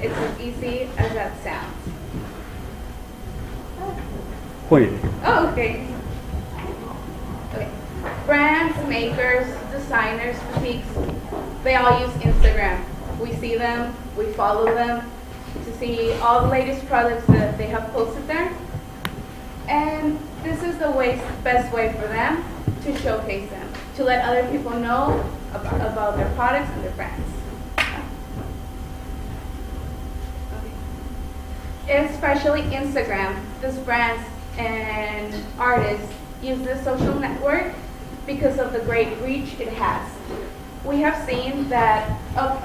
it's as easy as that sounds. Wait. Oh, okay. Okay. Brands, makers, designers, boutiques, they all use Instagram. We see them, we follow them to see all the latest products that they have posted there. And this is the best way for them to showcase them, to let other people know about their products and their brands. Especially Instagram, these brands and artists use this social network because of the great reach it has. We have seen that up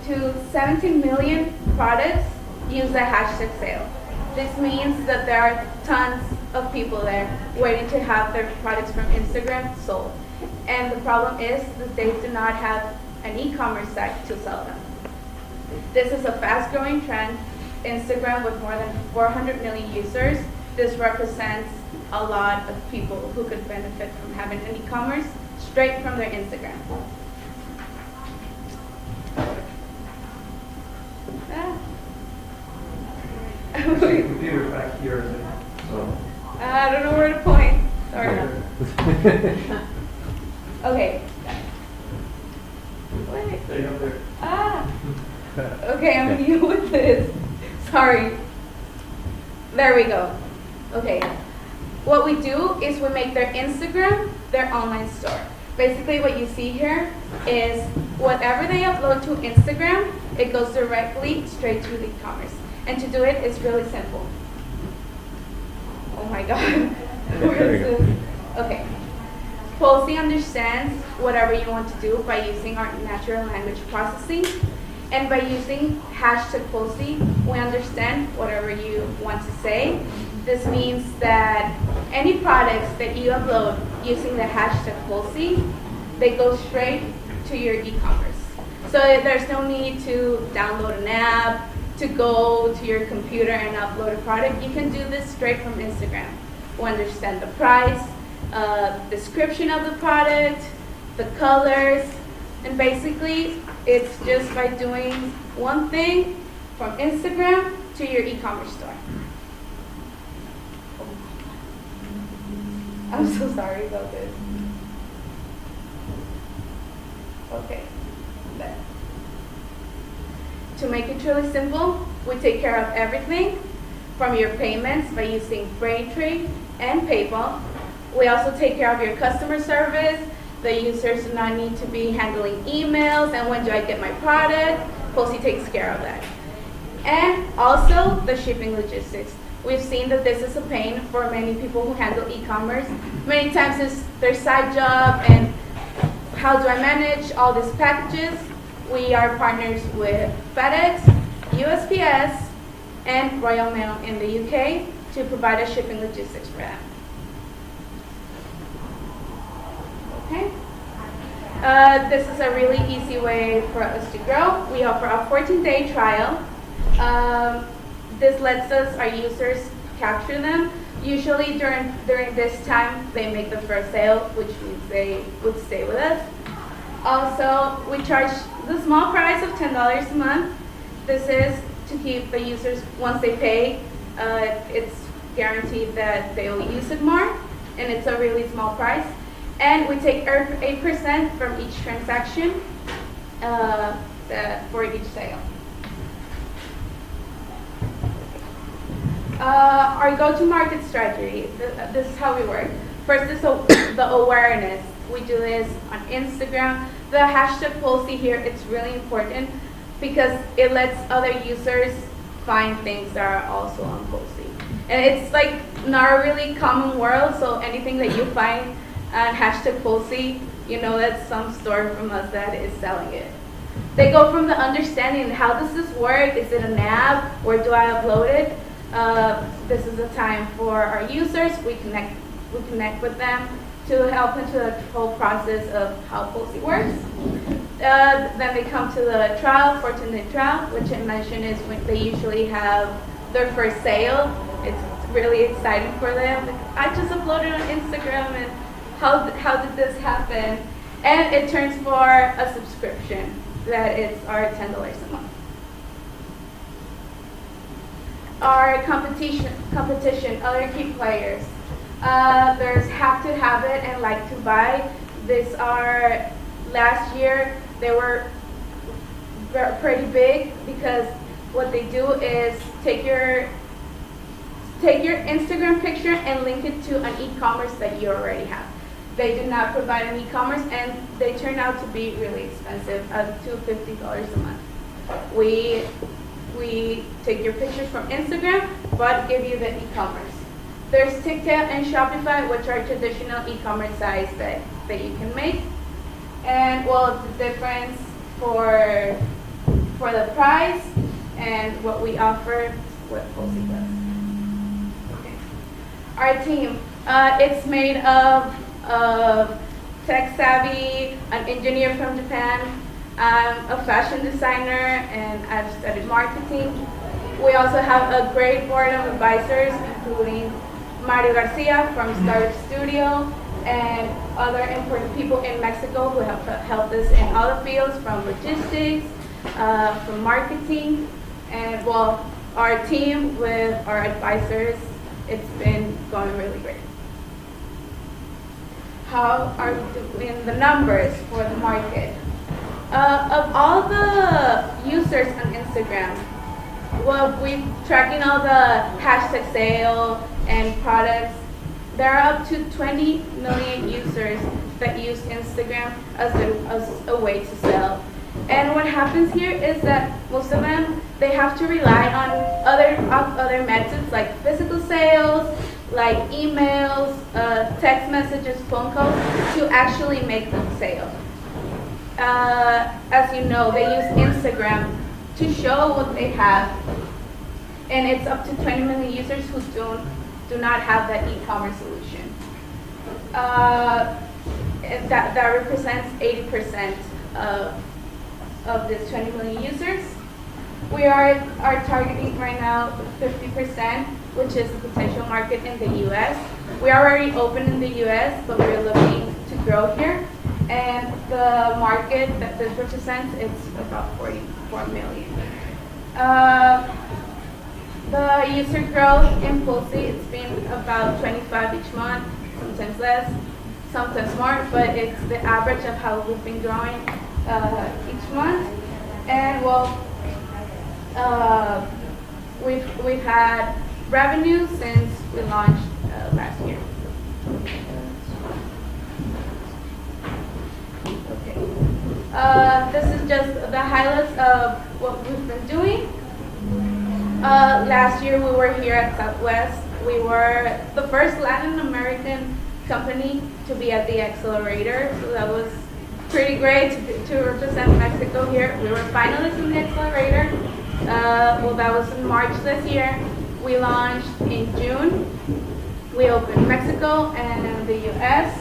to 17 million products use the hashtag sale. This means that there are tons of people there waiting to have their products from Instagram sold. And the problem is that they do not have an e-commerce site to sell them. This is a fast-growing trend. Instagram with more than 400 million users, this represents a lot of people who could benefit from having an e-commerce straight from their Instagram. The computer back here, so. I don't know where to point. Sorry. Okay. Wait. Stay up there. Ah. Okay, I'm new with this. Sorry. There we go. Okay. What we do is we make their Instagram their online store. Basically what you see here is whatever they upload to Instagram, it goes directly straight to the e-commerce. And to do it is really simple. Oh my God. Where is this? Okay. Polsey understands whatever you want to do by using our natural language processing. And by using hashtag Polsey, we understand whatever you want to say. This means that any products that you upload using the hashtag Polsey, they go straight to your e-commerce. So there's no need to download an app, to go to your computer and upload a product. You can do this straight from Instagram. We understand the price, description of the product, the colors, and basically it's just by doing one thing from Instagram to your e-commerce store. I'm so sorry about this. Okay. There. To make it really simple, we take care of everything from your payments by using Braintree and PayPal. We also take care of your customer service. The users do not need to be handling emails and when do I get my product. Polsey takes care of that. And also the shipping logistics. We've seen that this is a pain for many people who handle e-commerce. Many times it's their side job and how do I manage all these packages? We are partners with FedEx, USPS, and Royal Mail in the UK to provide a shipping logistics for them. Okay. This is a really easy way for us to grow. We offer a 14-day trial. This lets us, our users, capture them. Usually during this time, they make the first sale, which means they would stay with us. Also, we charge the small price of $10 a month. This is to keep the users, once they pay, it's guaranteed that they will use it more, and it's a really small price. And we take 8% from each transaction for each sale. Our go-to-market strategy, this is how we work. First is the awareness. We do this on Instagram. The hashtag Polsey here, it's really important because it lets other users find things that are also on Polsey. And it's like not a really common world, so anything that you find on hashtag Polsey, you know that's some store from us that is selling it. They go from the understanding, how does this work? Is it an app? Where do I upload it? This is a time for our users. We connect with them to help into the whole process of how Polsey works. Then they come to the trial, 14-day trial, which I mentioned is when they usually have their first sale. It's really exciting for them. Like, I just uploaded on Instagram, and how did this happen? And it turns for a subscription that is our $10 a month. our competition, other key players. There's Have to Have It and Like to Buy. These are, last year, they were pretty big because what they do is take your Instagram picture and link it to an e-commerce that you already have. They do not provide an e-commerce, and they turn out to be really expensive, up to $50 a month. We take your pictures from Instagram, but give you the e-commerce. There's TikTok and Shopify, which are traditional e-commerce sites that you can make. And well, the difference for the price and what we offer, what Posey does. Okay. Our team, it's made of tech savvy, an engineer from Japan, a fashion designer, and I've studied marketing. We also have a great board of advisors, including Mario Garcia from Startup Studio and other important people in Mexico who have helped us in other fields, from logistics, from marketing, and well, our team with our advisors, it's been going really great. How are we doing the numbers for the market? Of all the users on Instagram, well, we're tracking all the hashtag sale and products. There are up to 20 million users that use Instagram as a way to sell. And what happens here is that most of them, they have to rely on other methods like physical sales, like emails, text messages, phone calls, to actually make them sale. As you know, they use Instagram to show what they have, and it's up to 20 million users who do not have that e-commerce solution. That represents 80% of this 20 million users. We are targeting right now 50%, which is the potential market in the US. We are already open in the US, but we're looking to grow here. And the market that this represents, it's about 44 million. The user growth in Pulse, it's been about 25 each month, sometimes less, sometimes more, but it's the average of how we've been growing each month. And well, we've had revenue since we launched last year. Okay. This is just the highlights of what we've been doing. Last year we were here at Southwest. We were the first Latin American company to be at the Accelerator, so that was pretty great to represent Mexico here. We were finalists in the Accelerator. Well, that was in March this year. We launched in June. We opened Mexico and the US.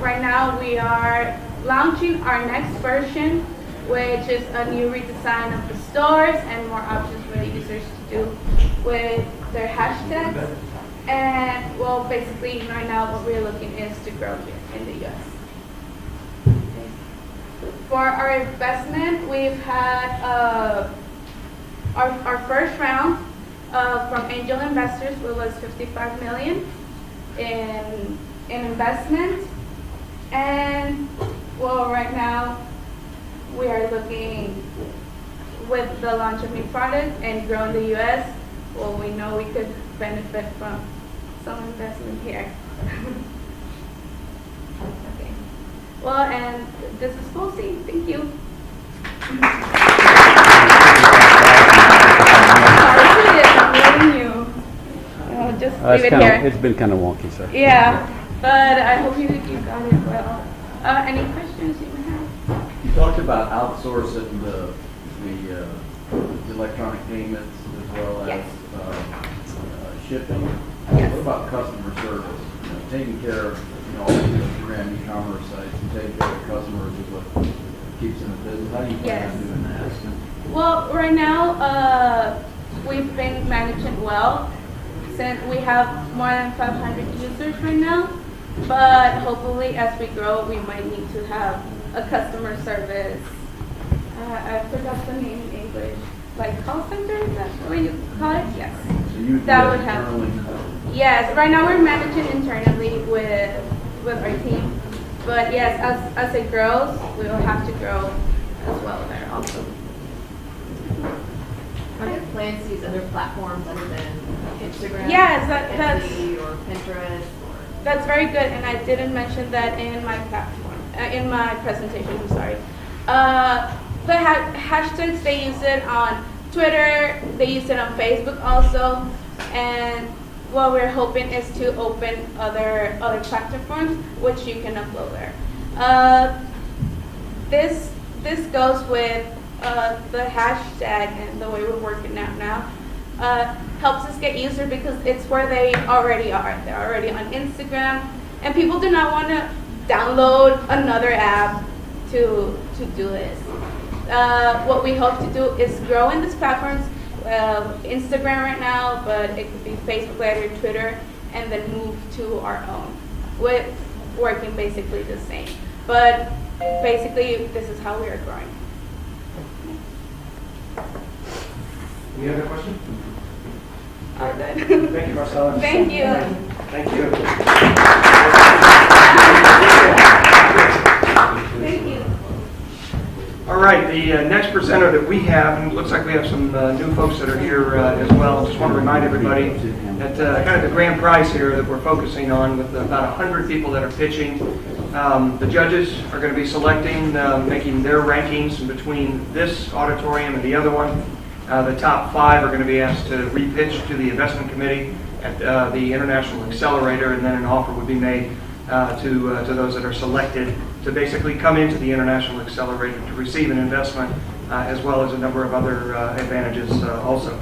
Right now we are launching our next version, which is a new redesign of the stores and more options for the users to do with their hashtags. And well, basically right now what we're looking is to grow here in the US. For our investment, we've had our first round from angel investors, which was $55 million in investment. And well, right now we are looking with the launch of new products and growing the US. Well, we know we could benefit from some investment here. Okay. Well, and this is Posey. Thank you. I'm letting you. Just leave it here. It's been kind of wonky, so. Yeah, but I hope you got it well. Any questions you may have? You talked about outsourcing the electronic payments as well as Yes. Shipping. Yes. What about customer service? Taking care of all the Instagram e-commerce sites and taking care of customers is what keeps them in business. How do you plan on doing that? Well, right now we've been managing well since we have more than 500 users right now. But hopefully, as we grow, we might need to have a customer service. I forgot the name in English. like call center, is that the way you call it? Yes. So you do That would help. internally. Yes, right now we're managing internally with our team. But yes, as it grows, we will have to grow as well there also. Are there plans to use other platforms other than Instagram? Yes, that's Etsy or Pinterest or? That's very good, and I didn't mention that in my platform, in my presentation. I'm sorry. The hashtags, they use it on Twitter, they use it on Facebook also, and what we're hoping is to open other platforms which you can upload there. This goes with the hashtag and the way we're working out now. Helps us get users because it's where they already are. They're already on Instagram, and people do not want to download another app to do this. What we hope to do is grow in these platforms, Instagram right now, but it could be Facebook later, Twitter, and then move to our own, with working basically the same. But basically, this is how we are growing. Any other questions? All good. Thank you, Marcella. Thank you. Thank you. Thank you. All right, the next presenter that we have, and it looks like we have some new folks that are here as well. Just want to remind everybody that kind of the grand prize here that we're focusing on with about 100 people that are pitching. The judges are going to be selecting, making their rankings between this auditorium and the other one. The top 5 are going to be asked to repitch to the investment committee at the International Accelerator, and then an offer would be made to those that are selected to basically come into the International Accelerator to receive an investment, as well as a number of other advantages also.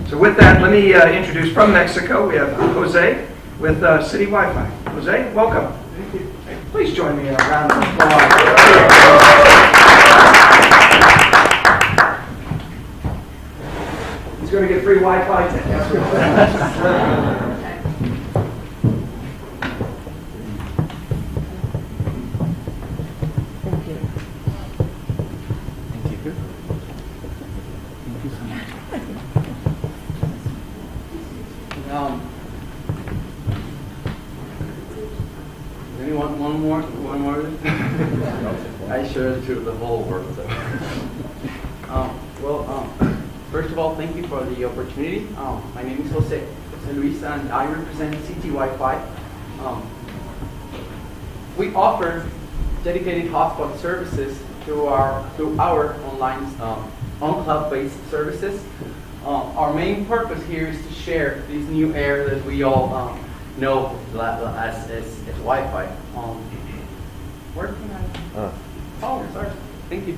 So with that, let me introduce from Mexico, we have Jose with City Wi-Fi. Jose, welcome. Thank you. Please join me in a round of applause. He's going to get free Wi-Fi today. Anyone, one more? I share it to the whole world. So. First of all, thank you for the opportunity. My name is Jose Luis, and I represent CT Wi-Fi. We offer dedicated hotspot services through our online on-cloud-based services. Our main purpose here is to share this new era that we all know as Wi-Fi. Where can I? Oh, sorry. Thank you.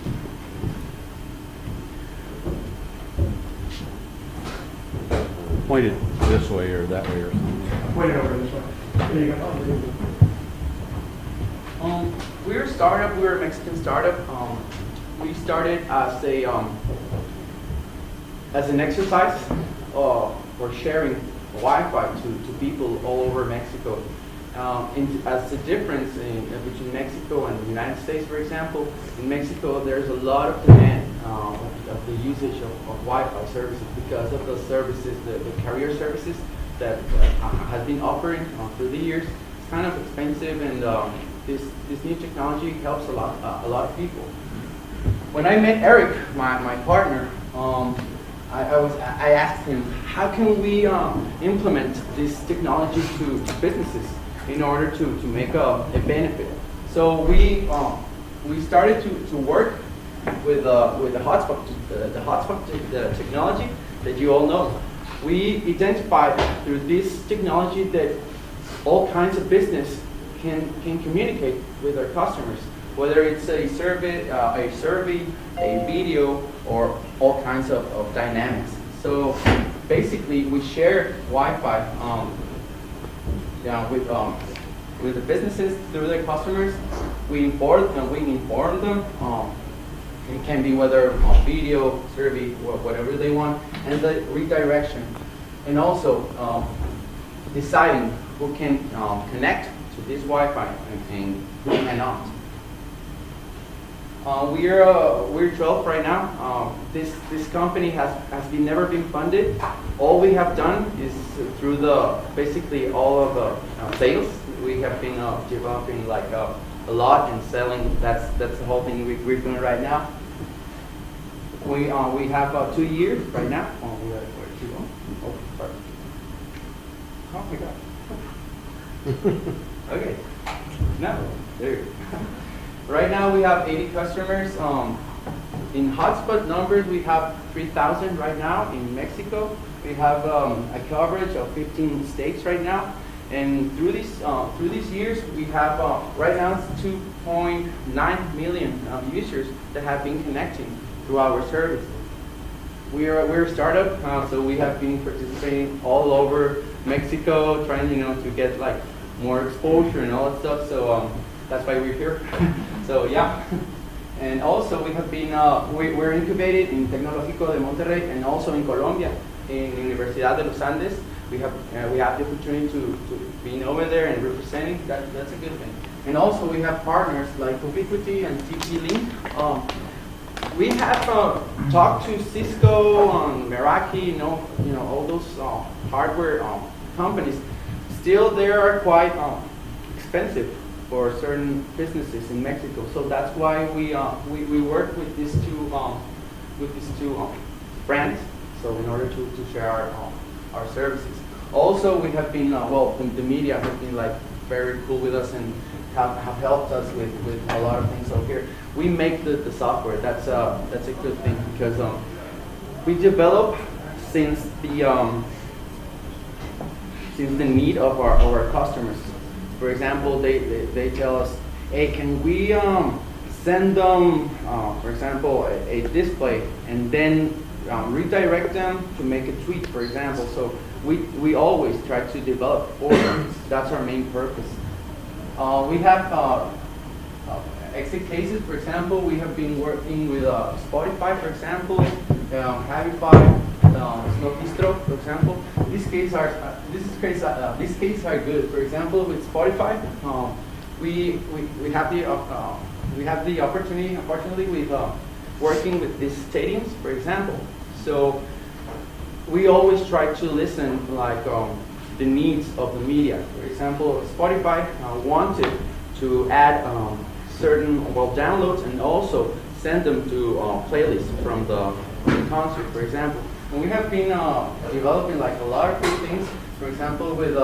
Point it this way or that way or something. Point it over this way. There you go. We're a startup. We're a Mexican startup. We started as an exercise for sharing Wi-Fi to people all over Mexico. As the difference between Mexico and the United States, for example, in Mexico there's a lot of demand of the usage of Wi-Fi services because of the services, the carrier services that has been offering through the years. It's kind of expensive, and this new technology helps a lot of people. When I met Eric, my partner, I asked him, how can we implement this technology to businesses in order to make a benefit? So we started to work with the hotspot the technology that you all know. We identified through this technology that all kinds of business can communicate with their customers, whether it's a survey, a video, or all kinds of dynamics. So basically, we share Wi-Fi with the businesses through their customers. We inform them. It can be whether video, survey, or whatever they want, and the redirection, and also deciding who can connect to this Wi-Fi and who cannot. We're 12 right now. This company has never been funded. All we have done is through basically all of the sales. We have been developing like a lot and selling. That's the whole thing we're doing right now. We have 2 years right now. Oh, we are too long. Oh, sorry. Oh my God. Okay. No, there. Right now we have 80 customers. In hotspot numbers, we have 3,000 right now in Mexico. We have a coverage of 15 states right now. And through these years, we have right now it's 2.9 million users that have been connecting to our service. We're a startup, so we have been participating all over Mexico, trying to get like more exposure and all that stuff. So that's why we're here. So yeah. And also we have been we're incubated in Tecnológico de Monterrey and also in Colombia in Universidad de los Andes. We have the opportunity to be over there and representing. That's a good thing. And also we have partners like Ubiquiti and TP-Link. We have talked to Cisco, Meraki, all those hardware companies. Still, they are quite expensive for certain businesses in Mexico. So that's why we work with these two brands. So in order to share our services. Also, we have been the media have been like very cool with us and have helped us with a lot of things over here. We make the software. That's a good thing because we develop since the need of our customers. For example, they tell us, hey, can we send them, for example, a display and then redirect them to make a tweet, for example. So we always try to develop for them. That's our main purpose. We have exit cases, for example. We have been working with Spotify, for example, Cabify, Snowpistro, for example. These cases are good. For example, with Spotify, we have the opportunity. Unfortunately, with working with these stadiums, for example. So we always try to listen like the needs of the media. For example, Spotify wanted to add certain downloads and also send them to playlists from the concert, for example. And we have been developing like a lot of good things. For example, with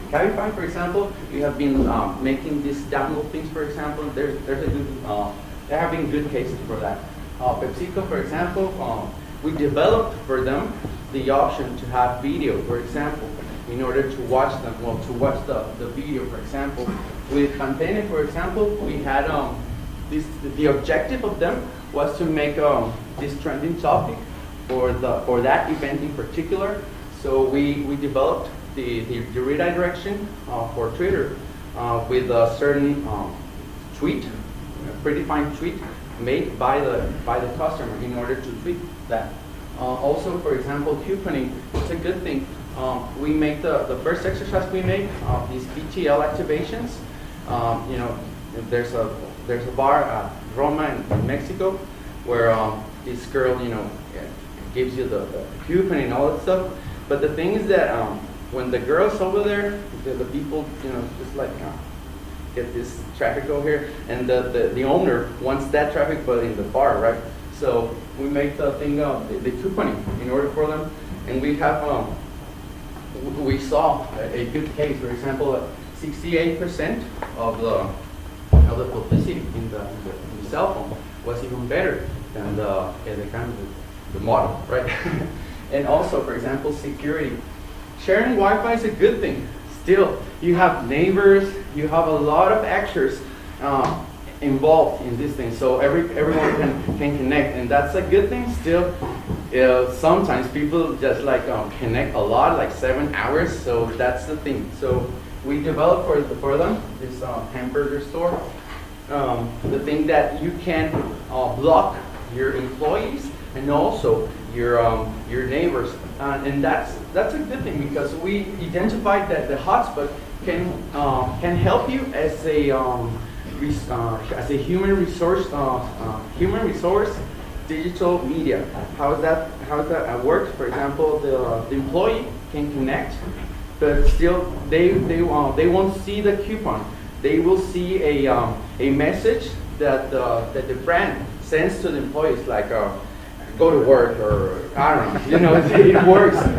Cabify, for example, we have been making these download things. For example, there's a good there have been good cases for that. PepsiCo, for example, we developed for them the option to have video, for example, in order to watch them, to watch the video, for example. With Pantene, for example, we had the objective of them was to make this trending topic for that event in particular. So we developed the redirection for Twitter with a certain tweet, a predefined tweet made by the customer in order to tweet that. Also, for example, couponing, it's a good thing. We make the first exercise we make these BTL activations. There's a bar at Roma in Mexico where this girl gives you the coupon and all that stuff. But the thing is that when the girls over there, the people just like get this traffic over here, and the owner wants that traffic but in the bar, right? So we make the thing the couponing in order for them, and we have we saw a good case. For example, 68% of the publicity in the cell phone was even better than the model, right? And also, for example, security. Sharing Wi-Fi is a good thing. Still, you have neighbors, you have a lot of actors involved in this thing, so everyone can connect, and that's a good thing. Still, sometimes people just like connect a lot, like 7 hours. So that's the thing. So we developed for them this hamburger store. The thing that you can block your employees and also your neighbors, and that's a good thing because we identified that the hotspot can help you as a as a human resource digital media. How is that works? For example, the employee can connect, but still they won't see the coupon. They will see a message that the brand sends to the employees, like go to work, or I don't know. You know,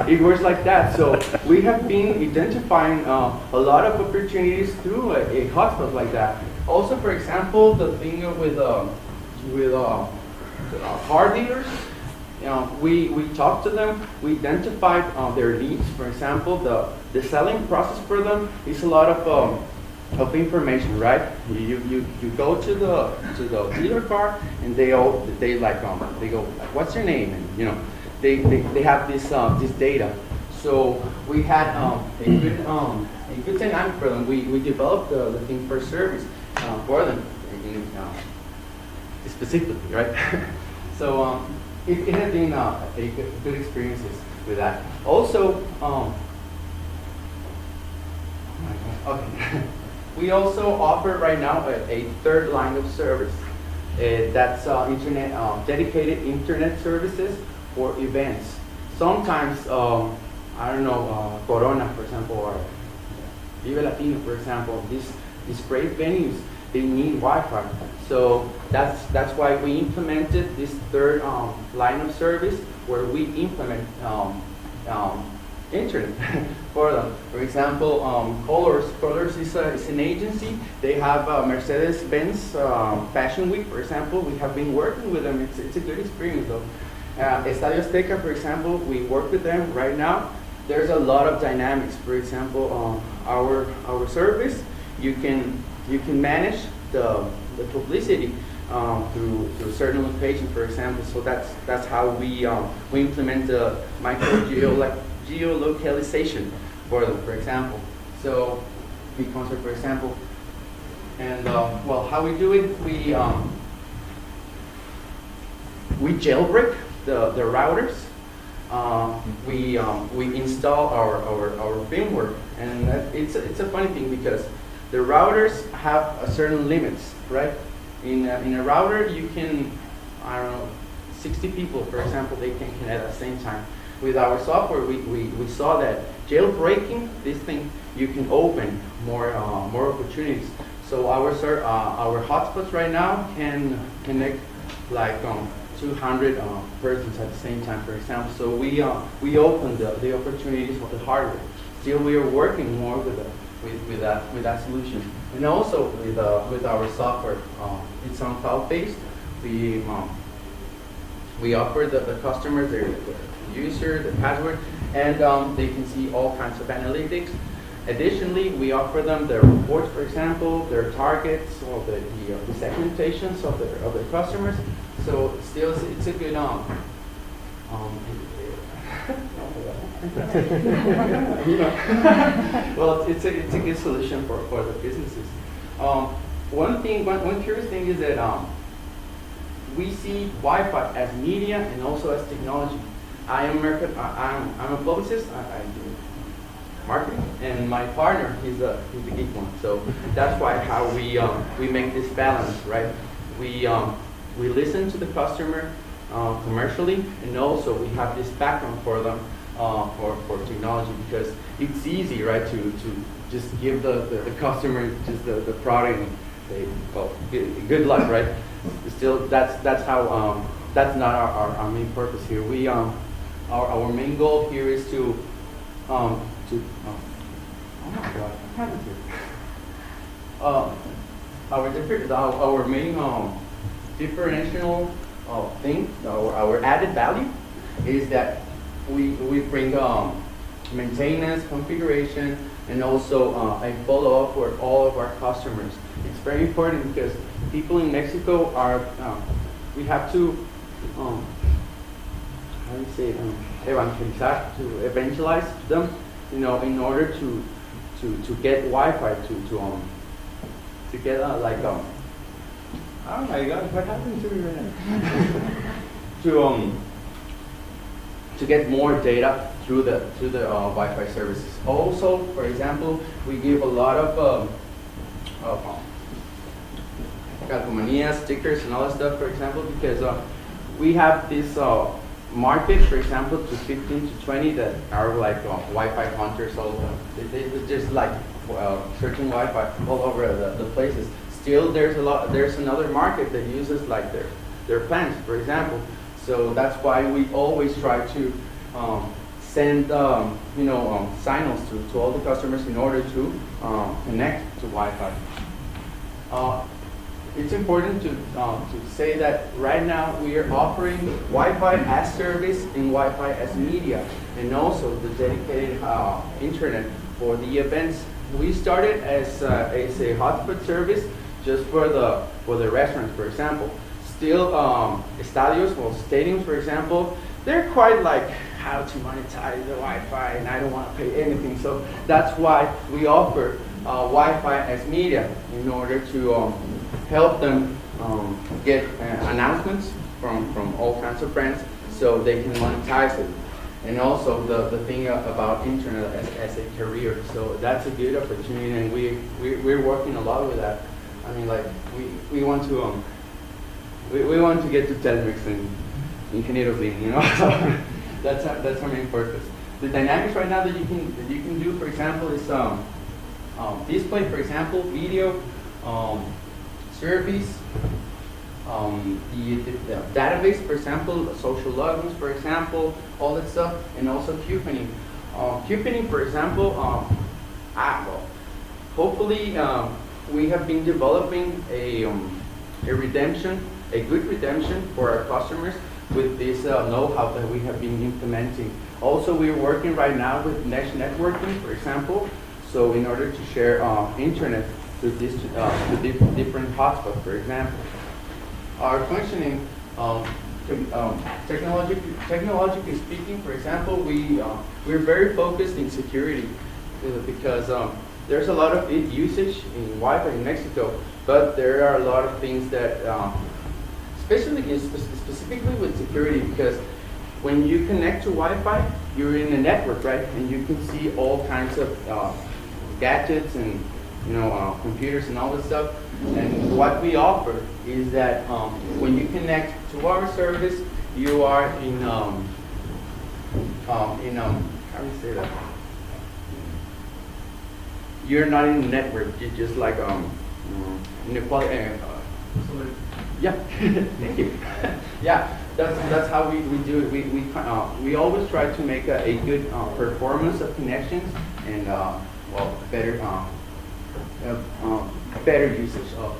it works like that. So we have been identifying a lot of opportunities through a hotspot like that. Also, for example, the thing with car dealers, you know, we talked to them, we identified their needs. For example, the selling process for them is a lot of information, right? You go to the dealer car, and they go like, what's your name? And you know, they have this data. So we had a good dynamic for them. We developed the thing for service for them, specifically, right? So it has been a good experiences with that. Also, okay. We also offer right now a third line of service. That's dedicated internet services for events. Sometimes, I don't know, Corona, for example, or Vive Latino, for example, these great venues, they need Wi-Fi. So that's why we implemented this third line of service, where we implement internet for them. For example, Colors is an agency. They have Mercedes-Benz Fashion Week, for example. We have been working with them. It's a good experience, though. Estadio Azteca, for example, we work with them right now. There's a lot of dynamics. For example, our service, you can manage the publicity through certain locations, for example. So that's how we implement the micro geolocalization for them, for example. So big concert, for example. And well, how we do it, we jailbreak the routers. We install our firmware, and it's a funny thing, because the routers have a certain limits, right? In a router, you can, I don't know, 60 people, for example, they can connect at the same time. With our software, we saw that jailbreaking this thing, you can open more opportunities. So our hotspots right now can connect like 200 persons at the same time, for example. So we open the opportunities of the hardware. Still, we are working more with that solution, and also with our software. It's on cloud-based. We offer the customers their user, the password, and they can see all kinds of analytics. Additionally, we offer them their reports, for example, their targets, or the segmentations of their customers. So still, it's a good well, it's a good solution for the businesses. One curious thing is that we see Wi-Fi as media and also as technology. I'm a publicist. I do marketing, and my partner he's the geek one. So that's why how we make this balance, right? We listen to the customer commercially, and also we have this background for them for technology, because it's easy, right, to just give the customer just the product and say, well, good luck, right? Still, that's how that's not our main purpose here. We our main goal here is to oh my God, what happened here? Our main differential thing, our added value, is that we bring maintenance, configuration, and also a follow-up for all of our customers. It's very important, because people in Mexico are, we have to, how do you say it, evangelizar, to evangelize them, you know, in order to get Wi-Fi, to get like, oh my God, what happened to me right now? To get more data through the Wi-Fi services. Also, for example, we give a lot of calcomanías, stickers, and all that stuff, for example, because we have this market, for example, to 15 to 20 that are like Wi-Fi hunters. All they just like searching Wi-Fi all over the places. Still, there's another market that uses like their plans, for example. So that's why we always try to send signals to all the customers in order to connect to Wi-Fi. It's important to say that right now we are offering Wi-Fi as service and Wi-Fi as media, and also the dedicated internet for the events. We started as a hotspot service just for the restaurants, for example. Still, stadiums, for example, they're quite like how to monetize the Wi-Fi, and I don't want to pay anything. So that's why we offer Wi-Fi as media in order to help them get announcements from all kinds of brands so they can monetize it. And also the thing about internet as a career. So that's a good opportunity, and we're working a lot with that. I mean, like we want to we want to get to Telmex and Ingenieros Lin, you know. So that's our main purpose. The dynamics right now that you can do, for example, is display, for example, video, service, the database, for example, social logins, for example, all that stuff, and also couponing. Couponing, for example, hopefully we have been developing a good redemption for our customers with this know-how that we have been implementing. Also, we're working right now with mesh networking, for example, so in order to share internet to different hotspots, for example. Our functioning, technologically speaking, for example, we're very focused in security because there's a lot of usage in Wi-Fi in Mexico, but there are a lot of things that, specifically with security, because when you connect to Wi-Fi, you're in a network, right? And you can see all kinds of gadgets and computers and all this stuff. And what we offer is that when you connect to our service, you are in how do you say that? You're not in a network. You're just like inequality. Yeah, thank you. Yeah, that's how we do it. We always try to make a good performance of connections and better usage of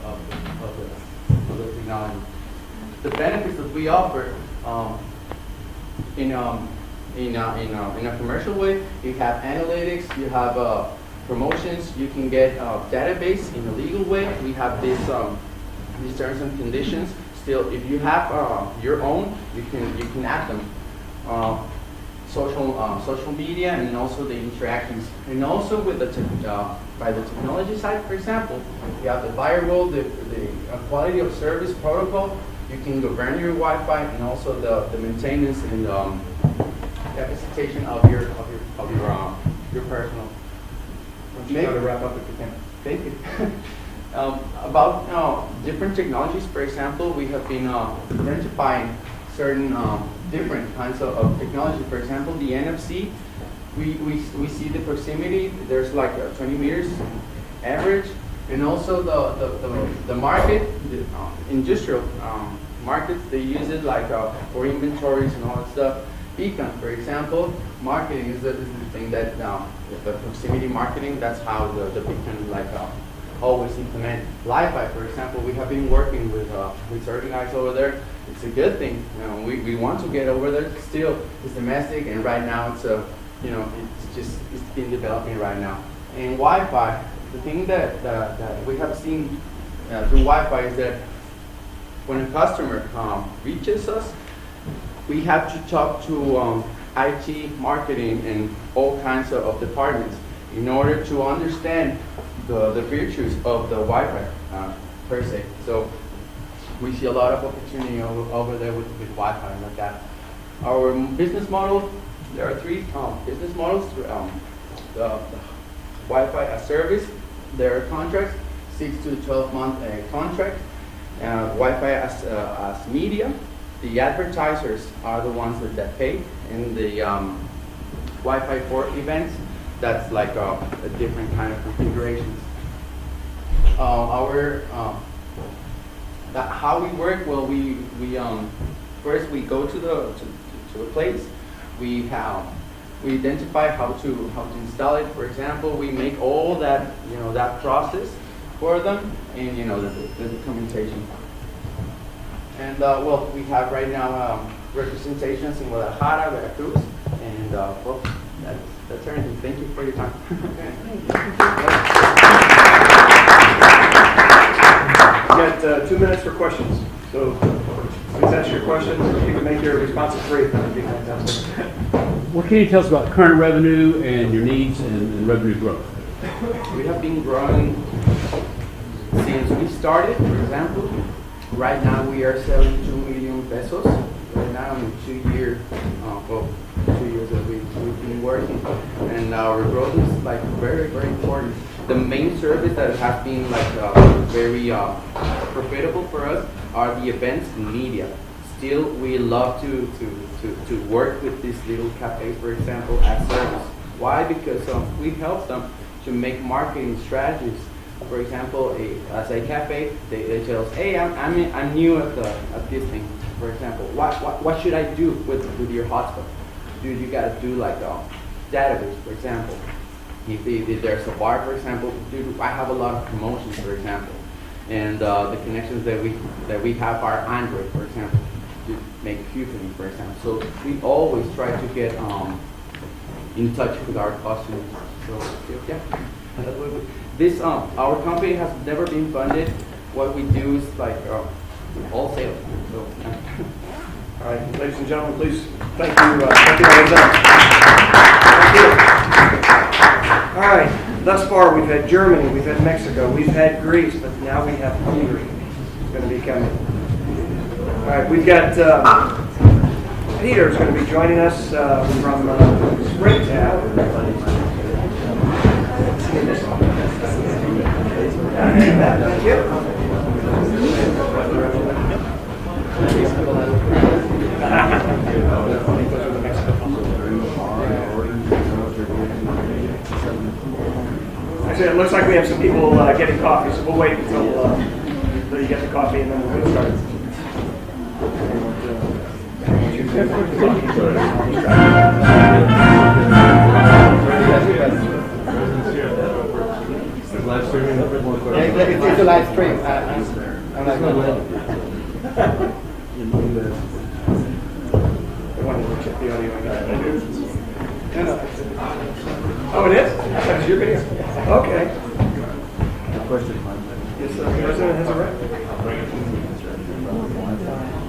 the technology. The benefits that we offer in a commercial way, you have analytics, you have promotions, you can get database in a legal way. We have these terms and conditions. Still, if you have your own, you can add them. Social media and also the interactions, and also with by the technology side, for example, you have the firewall, the quality of service protocol. You can govern your Wi-Fi and also the maintenance and capacitation of your personal. Maybe to wrap up if you can. Thank you. About different technologies, for example, we have been identifying certain different kinds of technology. For example, the NFC, we see the proximity. There's like 20 meters average, and also the market, the industrial markets, they use it like for inventories and all that stuff. Beacon, for example, marketing is the thing that the proximity marketing. That's how the beacon always implement. Li-Fi, for example, we have been working with certain guys over there. It's a good thing. We want to get over there. Still, it's domestic, and right now it's it's been developing right now. And Wi-Fi, the thing that we have seen through Wi-Fi is that when a customer reaches us, we have to talk to IT, marketing, and all kinds of departments in order to understand the virtues of the Wi-Fi per se. So we see a lot of opportunity over there with Wi-Fi like that. Our business model, there are three business models. The Wi-Fi as service, there are contracts, 6 to 12 month contract. Wi-Fi as media. The advertisers are the ones that pay, and the Wi-Fi for events, that's like a different kind of configurations. How we work? Well, we first we go to a place. We identify how to install it. For example, we make all that that process for them, and the documentation. And well, we have right now representations in Guadalajara, Veracruz, and well, that's everything. Thank you for your time. You got 2 minutes for questions. So please ask your questions. If you can make your responses brief, that would be fantastic. What can you tell us about current revenue and your needs and revenue growth? We have been growing since we started. For example, right now we are selling 2 million pesos. Right now in 2 years, 2 years that we've been working, and our growth is like very, very important. The main service that has been like very profitable for us are the events and media. Still, we love to work with these little cafes, for example, as service. Why? Because we help them to make marketing strategies. For example, as a cafe, they tell us, hey, I'm new at this thing. For example, what should I do with your hotspot? You gotta do like a database, for example. If there's a bar, for example, I have a lot of promotions, for example, and the connections that we have are Android, for example, to make Qfin, for example. So we always try to get in touch with our customers. So yeah, that's what this our company has never been funded. What we do is like all sales. So. All right, ladies and gentlemen, please thank you. Thank you, Alexander. Thank you. All right, thus far we've had Germany, we've had Mexico, we've had Greece, but now we have Hungary. It's going to be coming. All right, we've got Peter's going to be joining us from Springtown. Thank you. Actually, it looks like we have some people getting coffee, so we'll wait until you get the coffee and then we'll get started. It's a live stream. I'm not going to. I wanted to check the audio. Oh, it is? That's your video. Okay. Yes, the president has a right.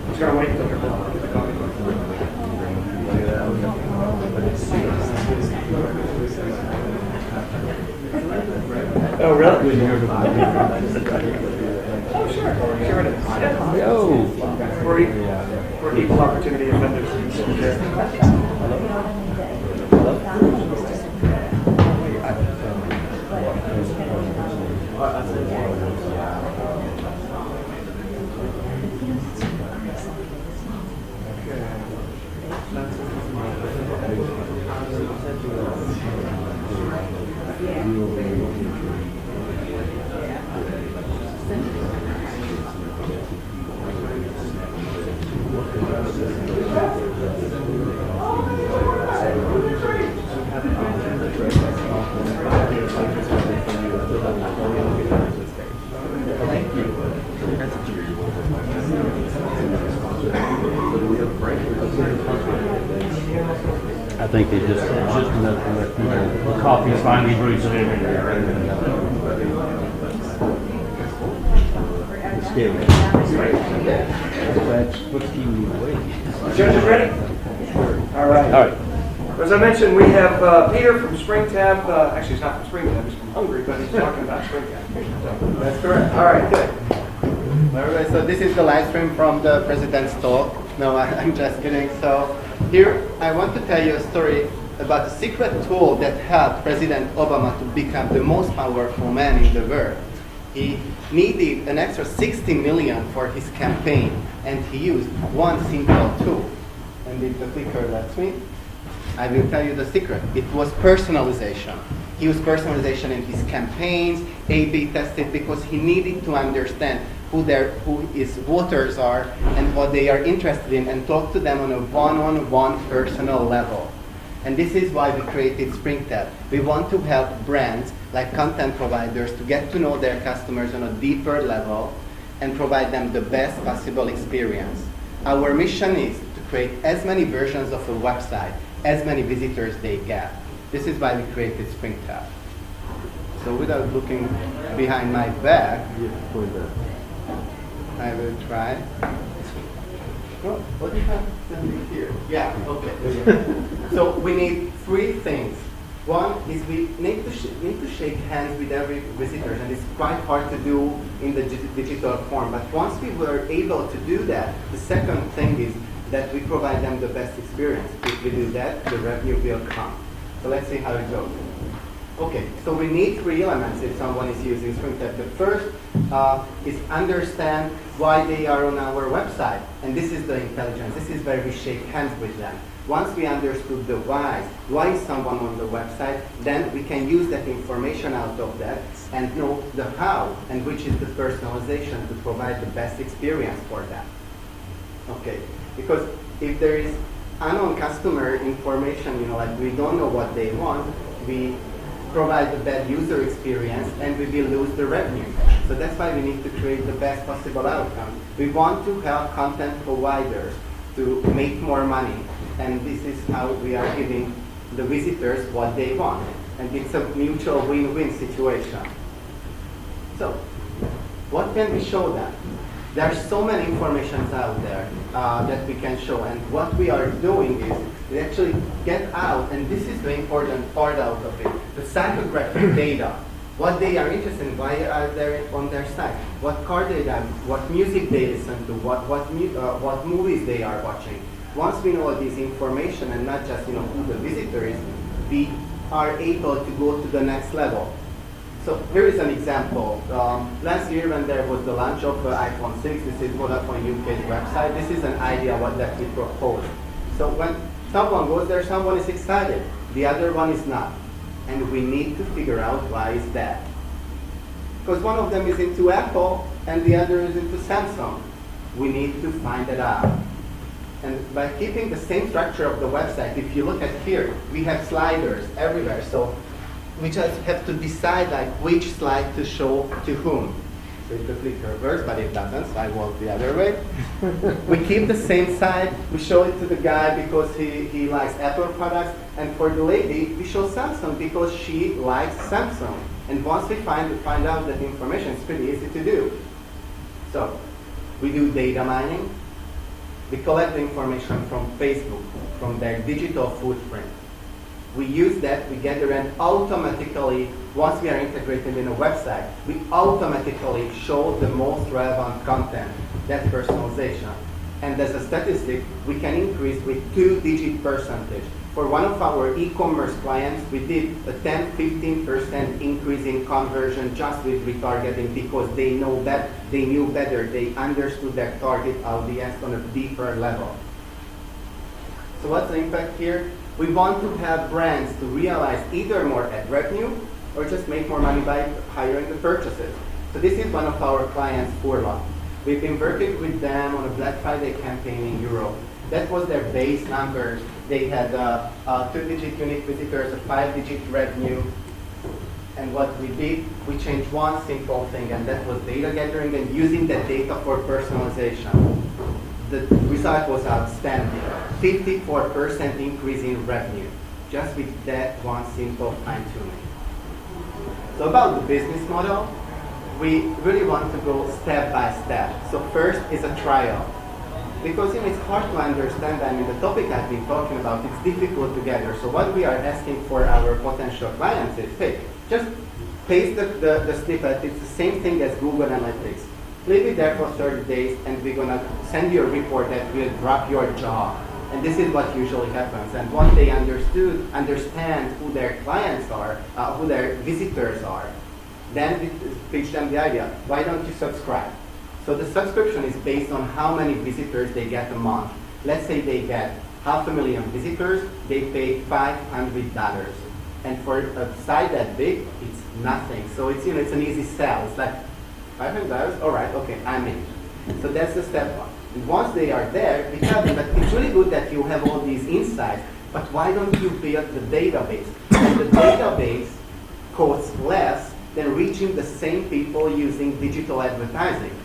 He's going to wait until you're done. Get the coffee. Oh, really? Oh, sure. Sure it is. Yeah. We're equal opportunity offenders. I think they just the coffee's finally brewed. It's scary. That's what's keeping you awake. Judges ready? All right. All right. As I mentioned, we have Peter from Springtown. Actually, he's not from Springtown, he's from Hungary, but he's talking about Springtown. That's correct. All right, good. Alright, so this is the live stream from the president's talk. No, I'm just kidding. So here I want to tell you a story about the secret tool that helped President Obama to become the most powerful man in the world. He needed an extra 60 million for his campaign, and he used one simple tool. And if the clicker lets me, I will tell you the secret. It was personalization. He used personalization in his campaigns, A/B tested, because he needed to understand who his voters are and what they are interested in, and talk to them on a one-on-one personal level. And this is why we created SpringTap. We want to help brands like content providers to get to know their customers on a deeper level and provide them the best possible experience. Our mission is to create as many versions of a website, as many visitors they get. This is why we created SpringTap. So without looking behind my back, I will try. Oh, what do you have here? Yeah, okay. So we need three things. One is we need to shake hands with every visitor, and it's quite hard to do in the digital form. But once we were able to do that, the second thing is that we provide them the best experience. If we do that, the revenue will come. So let's see how it goes. Okay, so we need three elements if someone is using SpringTap. The first is understand why they are on our website. And this is the intelligence. This is where we shake hands with them. Once we understood the why is someone on the website, then we can use that information out of that and know the how, and which is the personalization to provide the best experience for them. Okay, because if there is unknown customer information, like we don't know what they want, we provide the bad user experience and we will lose the revenue. So that's why we need to create the best possible outcome. We want to help content providers to make more money, and this is how we are giving the visitors what they want. And it's a mutual win-win situation. So, what can we show them? There are so many informations out there that we can show, and what we are doing is we actually get out, and this is the important part out of it, the psychographic data. What they are interested in, why are they on their site, what car they drive, what music they listen to, what movies they are watching. Once we know all this information and not just who the visitor is, we are able to go to the next level. So here is an example. Last year when there was the launch of iPhone 6, this is Vodafone UK's website. This is an idea what that we proposed. So when someone goes there, someone is excited. The other one is not. And we need to figure out why is that. Because one of them is into Apple and the other is into Samsung. We need to find it out. And by keeping the same structure of the website, if you look at here, we have sliders everywhere. So we just have to decide which slide to show to whom. So it could click reverse, but it doesn't, so I walk the other way. We keep the same side, we show it to the guy because he likes Apple products, and for the lady, we show Samsung because she likes Samsung. And once we find out that information, it's pretty easy to do. So we do data mining. We collect the information from Facebook, from their digital footprint. We use that, we gather, and automatically, once we are integrated in a website, we automatically show the most relevant content. That's personalization. And as a statistic, we can increase with 2-digit percentage. For one of our e-commerce clients, we did a 10-15% increase in conversion just with retargeting because they knew better, they understood their target audience on a deeper level. So what's the impact here? We want to have brands to realize either more ad revenue or just make more money by hiring the purchases. So this is one of our clients, Furla. We've been working with them on a Black Friday campaign in Europe. That was their base numbers. They had 2-digit unique visitors, a 5-digit revenue. And what we did, we changed one simple thing, and that was data gathering and using that data for personalization. The result was outstanding. 54% increase in revenue, just with that one simple fine-tuning. So about the business model, we really want to go step by step. So first is a trial. Because it's hard to understand, the topic I've been talking about, it's difficult to gather. So what we are asking for our potential clients is, hey, just paste the snippet. It's the same thing as Google Analytics. Leave it there for 30 days, and we're going to send you a report that will drop your jaw. And this is what usually happens. And once they understand who their clients are, who their visitors are, Then we pitch them the idea, why don't you subscribe? So the subscription is based on how many visitors they get a month. Let's say they get 500,000 visitors, they pay $500. And for a site that big, it's nothing. So it's, it's an easy sell. It's like, $500, all right, okay, I'm in. So that's the step one. And once they are there, we tell them that it's really good that you have all these insights, but why don't you build the database? And the database costs less than reaching the same people using digital advertising.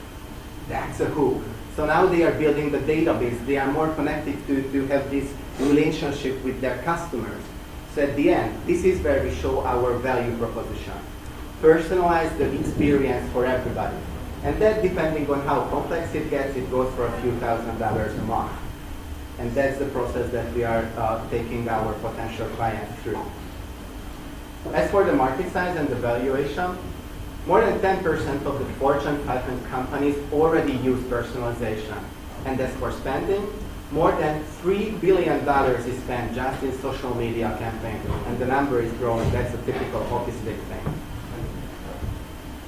That's a hook. So now they are building the database. They are more connected to have this relationship with their customers. So at the end, this is where we show our value proposition. Personalize the experience for everybody. And that, depending on how complex it gets, it goes for a few $1,000s a month. And that's the process that we are taking our potential clients through. As for the market size and the valuation, more than 10% of the Fortune 500 companies already use personalization. And as for spending, more than $3 billion is spent just in social media campaigns. And the number is growing. That's a typical hockey stick thing.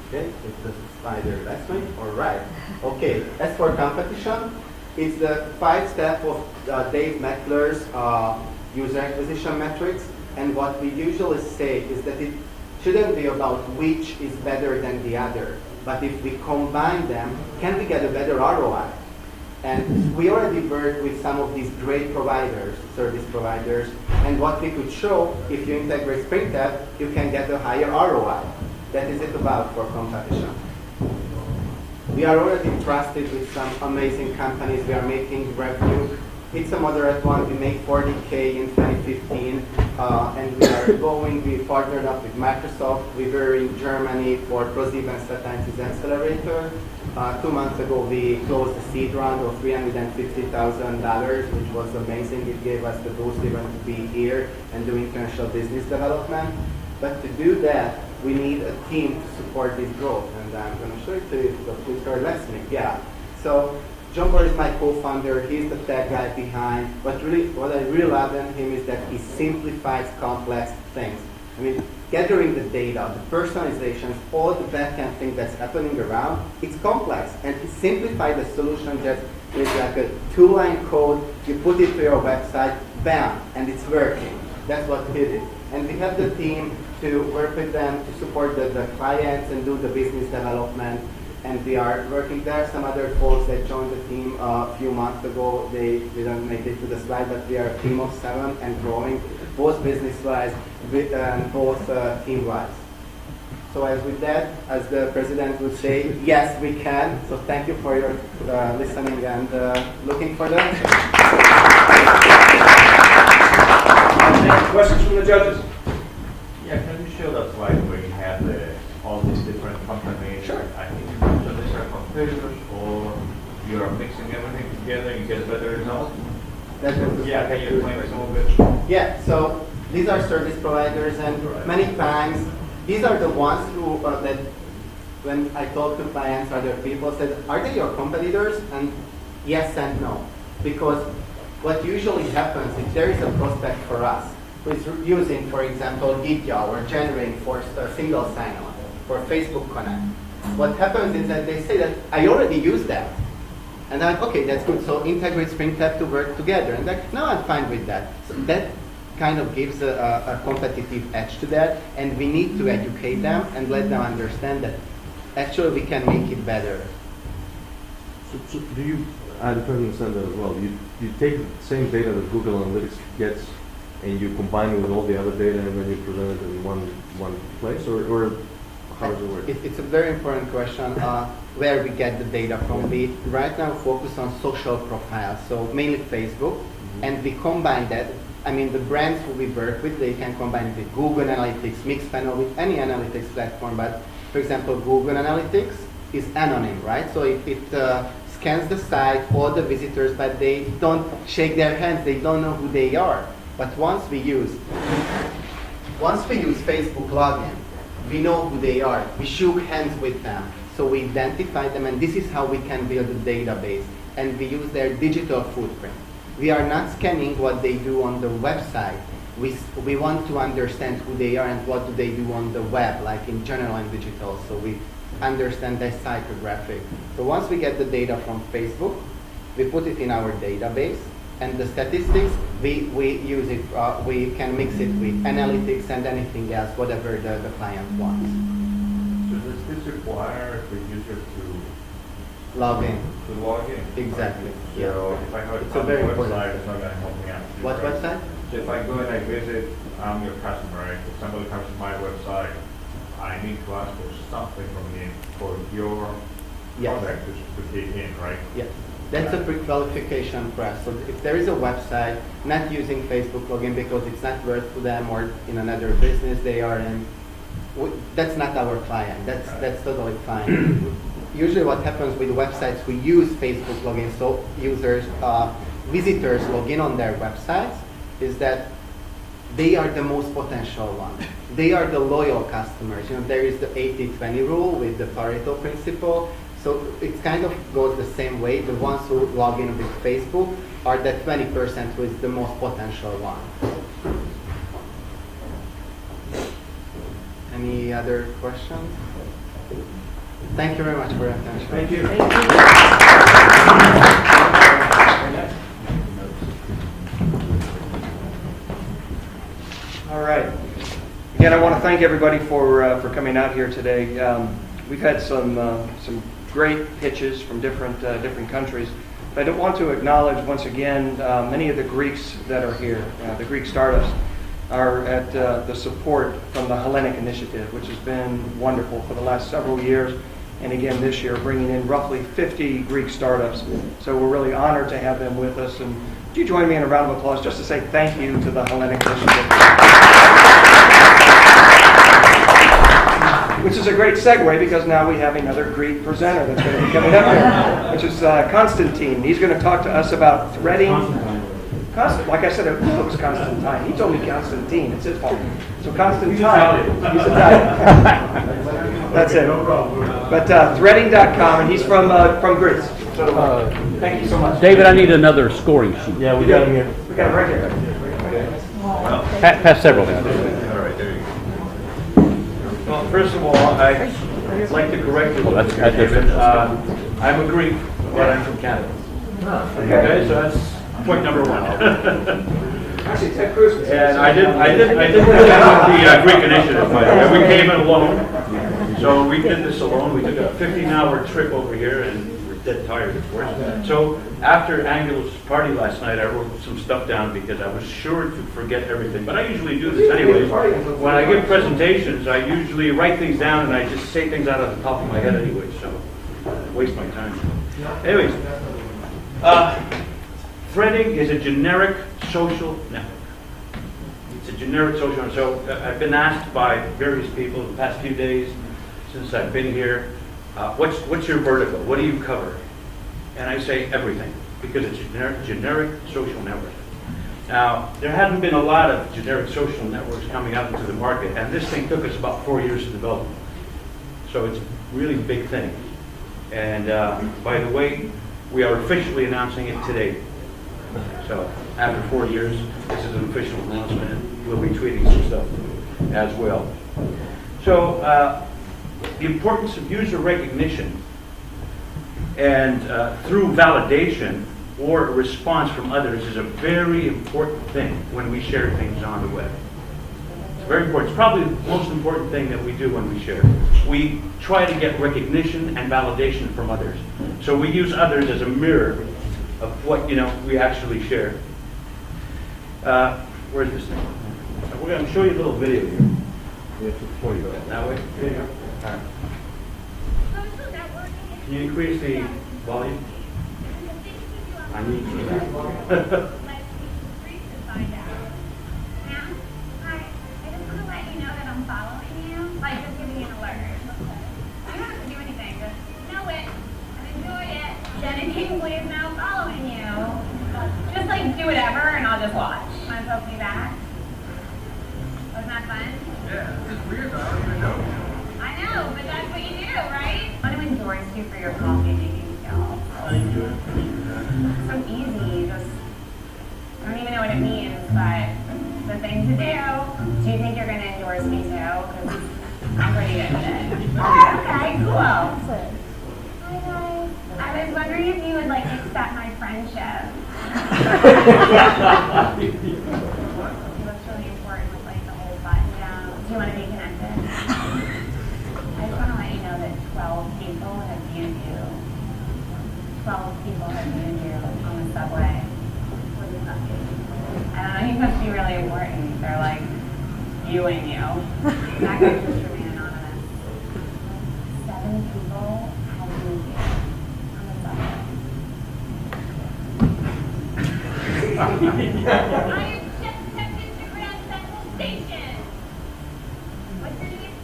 Okay, it's the spider last week. All right. Okay, as for competition, it's the 5-step of Dave Meckler's user acquisition metrics. And what we usually say is that it shouldn't be about which is better than the other, but if we combine them, can we get a better ROI? And we already work with some of these great providers, service providers, and what we could show, if you integrate SpringTap, you can get a higher ROI. That is it about for competition. We are already trusted with some amazing companies. We are making revenue. It's a moderate one. We made $40K in 2015, and we are going. We partnered up with Microsoft. We were in Germany for ProSieben Sat.1 Accelerator. 2 months ago, we closed a seed round of $350,000, which was amazing. It gave us the boost even to be here and do international business development. But to do that, we need a team to support this growth. And I'm going to show it to you. So please start listening. Yeah. So John Burr is my co-founder. He's the tech guy behind. What I really love in him is that he simplifies complex things. I mean, gathering the data, the personalizations, all the back-end thing that's happening around, it's complex. And he simplified the solution just with like a 2-line code. You put it to your website, bam, and it's working. That's what he did. And we have the team to work with them to support the clients and do the business development. And we are working there. Some other folks that joined the team a few months ago, they didn't make it to the slide, but we are a team of 7 and growing, both business-wise and both team-wise. So as with that, as the president would say, yes, we can. So thank you for your listening and looking for them. Questions from the judges? Yeah, can you show that slide where you have all these different companies? Sure. I think so these are competitors, or you are mixing everything together and you get better results? Yeah, can you explain some of it? Yeah, so these are service providers, and many times these are the ones who that when I talk to clients, other people said, are they your competitors? And yes and no, because what usually happens is there is a prospect for us who is using, for example, Gitya or Generain for single sign-on for Facebook Connect. What happens is that they say that I already use that. And I'm like, okay, that's good. So integrate SpringTap to work together. And like, no, I'm fine with that. So that kind of gives a competitive edge to that. And we need to educate them and let them understand that actually we can make it better. So do you, I don't understand that as well, you take the same data that Google Analytics gets and you combine it with all the other data and then you present it in one place, or how does it work? It's a very important question, where we get the data from. We right now focus on social profiles, so mainly Facebook, and we combine that. I mean, the brands who we work with, they can combine it with Google Analytics, Mixpanel, with any analytics platform. But for example, Google Analytics is anonym, right? So if it scans the site, all the visitors, but they don't shake their hands, they don't know who they are. But once we use Facebook login, we know who they are. We shook hands with them. So we identify them, and this is how we can build a database. And we use their digital footprint. We are not scanning what they do on the website. we want to understand who they are and what do they do on the web, like in general and digital. So we understand their psychographic. So once we get the data from Facebook, we put it in our database, and the statistics, we use it, we can mix it with analytics and anything else, whatever the client wants. So does this require the user to Log in. log in? Exactly. So Yeah. if I have It's a a very website, important. it's not gonna help me out. What right? website? So if I go and I visit, I'm your customer, right? If somebody comes to my website, I need to ask for something from you for your Yes. product to kick in, right? Yeah, that's a pre-qualification process. So if there is a website not using Facebook login because it's not worth to them or in another business they are in, that's not our client. That's totally fine. Usually what happens with websites, we use Facebook login, so users, visitors log in on their websites, is that they are the most potential ones. They are the loyal customers. You know, there is the 80-20 rule with the Pareto principle. So it kind of goes the same way. The ones who log in with Facebook are the 20% who is the most potential one. Any other questions? Thank you very much for your attention. Thank you. All right. Again, I want to thank everybody for coming out here today. We've had some great pitches from different countries. But I don't want to acknowledge once again many of the Greeks that are here. The Greek startups are at the support from the Hellenic Initiative, which has been wonderful for the last several years. And again, this year, bringing in roughly 50 Greek startups. So we're really honored to have them with us. And would you join me in a round of applause just to say thank you to the Hellenic Initiative? Which is a great segue because now we have another Greek presenter that's going to be coming up here, which is Konstantin. He's going to talk to us about threading. Like I said, it was Constantine. He told me Constantine. It's his fault. So Constantine. He's Italian. That's it. No problem. But threading.com, and he's from Greece. So thank you so much. David, I need another scoring sheet. Yeah, we got him here. We got it right here. Pass several down. All right, there you go. Well, first of all, I'd like to correct you, that's David. I'm a Greek, but I'm from Canada. Okay, so that's point number one. Actually, Ted Cruz was here. And I didn't present the Greek initiative, by the way. We came in alone. So we did this alone. We took a 15-hour trip over here, and we're dead tired, of course. So after Angel's party last night, I wrote some stuff down because I was sure to forget everything. But I usually do this anyway. When I give presentations, I usually write things down, and I just say things out of the top of my head anyway. So I waste my time. Anyways, threading is a generic social network. It's a generic social network. So I've been asked by various people in the past few days since I've been here, what's your vertical? What do you cover? And I say everything, because it's a generic social network. Now, there haven't been a lot of generic social networks coming out into the market, and this thing took us about 4 years to develop. So it's a really big thing. And by the way, we are officially announcing it today. So after 4 years, this is an official announcement, and we'll be tweeting some stuff as well. So the importance of user recognition and through validation or a response from others is a very important thing when we share things on the web. It's very important. It's probably the most important thing that we do when we share. We try to get recognition and validation from others. So we use others as a mirror of what we actually share. Where's this thing? We're going to show you a little video here. That way? There you go. All right. Can you increase the volume? I need to. Please now following you. Just like do whatever and I'll just watch. Might as well be back. Wasn't that fun? Yeah, it's weird. I don't even know. I know, but that's what you do, right? What do endorse you for your coffee making skills? How do you do it? So easy, just I don't even know what it means, but the fun thing to do. Do you think you're going to endorse me too? Because I'm pretty good at it. Okay, cool. Hi guys. I was wondering if you would like to accept my friendship. It looks really important with like the whole button down. Do you want to be connected? I just want to let you know that 12 people have viewed you. 12 people have viewed you on the subway. What does that mean? I don't know, he must be really important. They're like viewing you. That could just remain anonymous. 7 people have viewed you on the subway. I have just stepped into Grand Central Station. What's your name?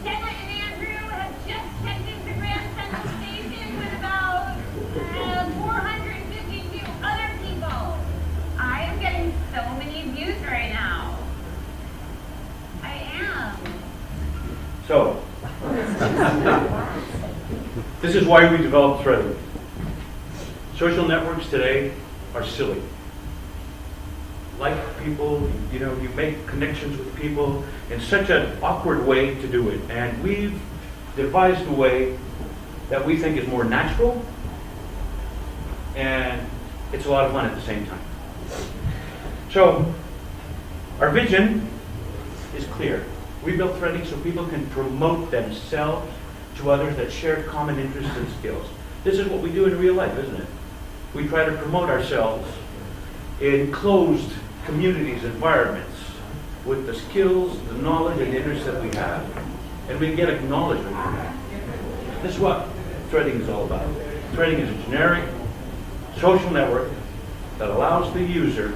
Jenna and Andrew have just checked into Grand Central Station with about 452 other people. I am getting so many views right now. I am. So, this is why we developed Threading. Social networks today are silly. Like people, you know, you make connections with people in such an awkward way to do it. And we've devised a way that we think is more natural, and it's a lot of fun at the same time. So, our vision is clear. We built Threading so people can promote themselves to others that share common interests and skills. This is what we do in real life, isn't it? We try to promote ourselves in closed communities, environments, with the skills, the knowledge, and the interests that we have. And we get acknowledgement for that. This is what Threading is all about. Threading is a generic social network that allows the user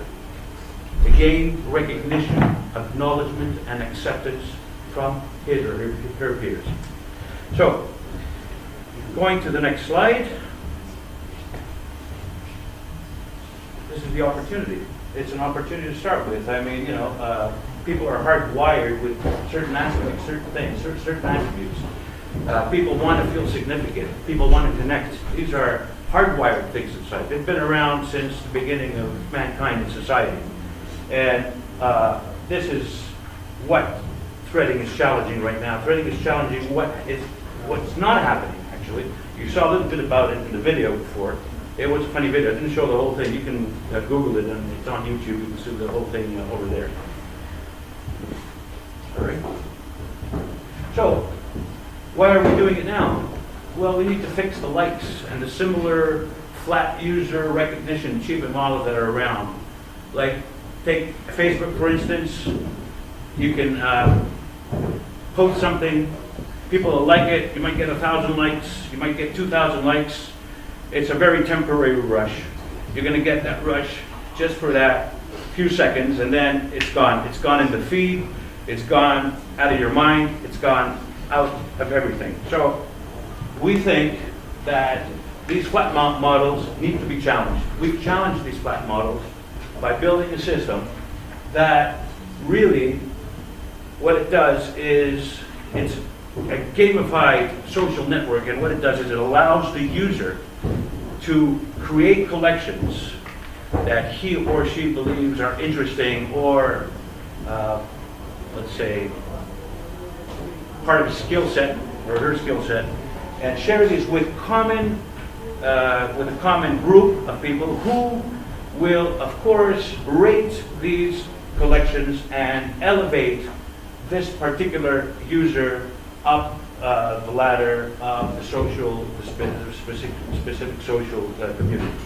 to gain recognition, acknowledgement, and acceptance from his or her peers. So, going to the next slide. This is the opportunity. It's an opportunity to start with. I mean, you know, people are hardwired with certain aspects, certain things, certain attributes. People want to feel significant. People want to connect. These are hardwired things inside. They've been around since the beginning of mankind and society. And this is what Threading is challenging right now. Threading is challenging what's not happening, actually. You saw a little bit about it in the video before. It was a funny video. I didn't show the whole thing. You can Google it, and it's on YouTube. You can see the whole thing over there. All right. So, why are we doing it now? Well, we need to fix the likes and the similar flat user recognition achievement models that are around. Like, take Facebook, for instance. You can post something. People will like it. You might get 1,000 likes. You might get 2,000 likes. It's a very temporary rush. You're going to get that rush just for that few seconds, and then it's gone. It's gone in the feed. It's gone out of your mind. It's gone out of everything. So we think that these flat models need to be challenged. We've challenged these flat models by building a system that really, what it does is, it's a gamified social network, and what it does is it allows the user to create collections that he or she believes are interesting, or let's say part of his skill set or her skill set, and share these with a common group of people who will, of course, rate these collections and elevate this particular user up the ladder of the specific social community.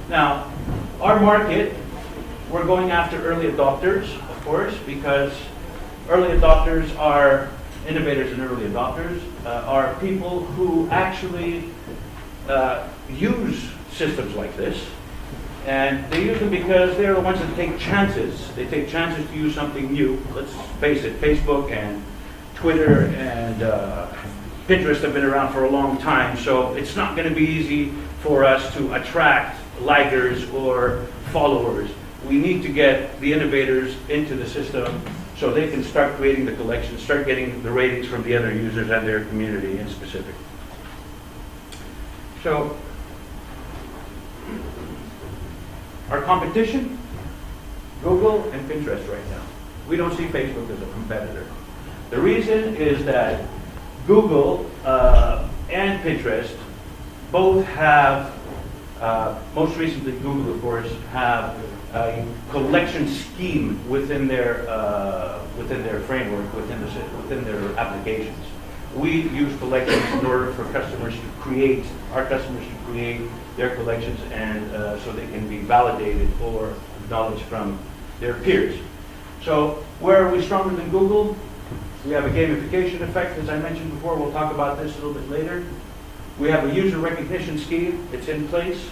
Now, our market, we're going after early adopters, of course, because early adopters are innovators, and early adopters are people who actually use systems like this. And they use them because they're the ones that take chances. They take chances to use something new. Let's face it, Facebook and Twitter and Pinterest have been around for a long time, so it's not going to be easy for us to attract likers or followers. We need to get the innovators into the system so they can start creating the collection, start getting the ratings from the other users and their community in specific. So, our competition, Google and Pinterest right now. We don't see Facebook as a competitor. The reason is that Google and Pinterest both have, most recently Google, of course, have a collection scheme within their framework, within their applications. We use collections in order for customers to create, our customers to create their collections, and so they can be validated or acknowledged from their peers. So where are we stronger than Google? We have a gamification effect, as I mentioned before. We'll talk about this a little bit later. We have a user recognition scheme. It's in place.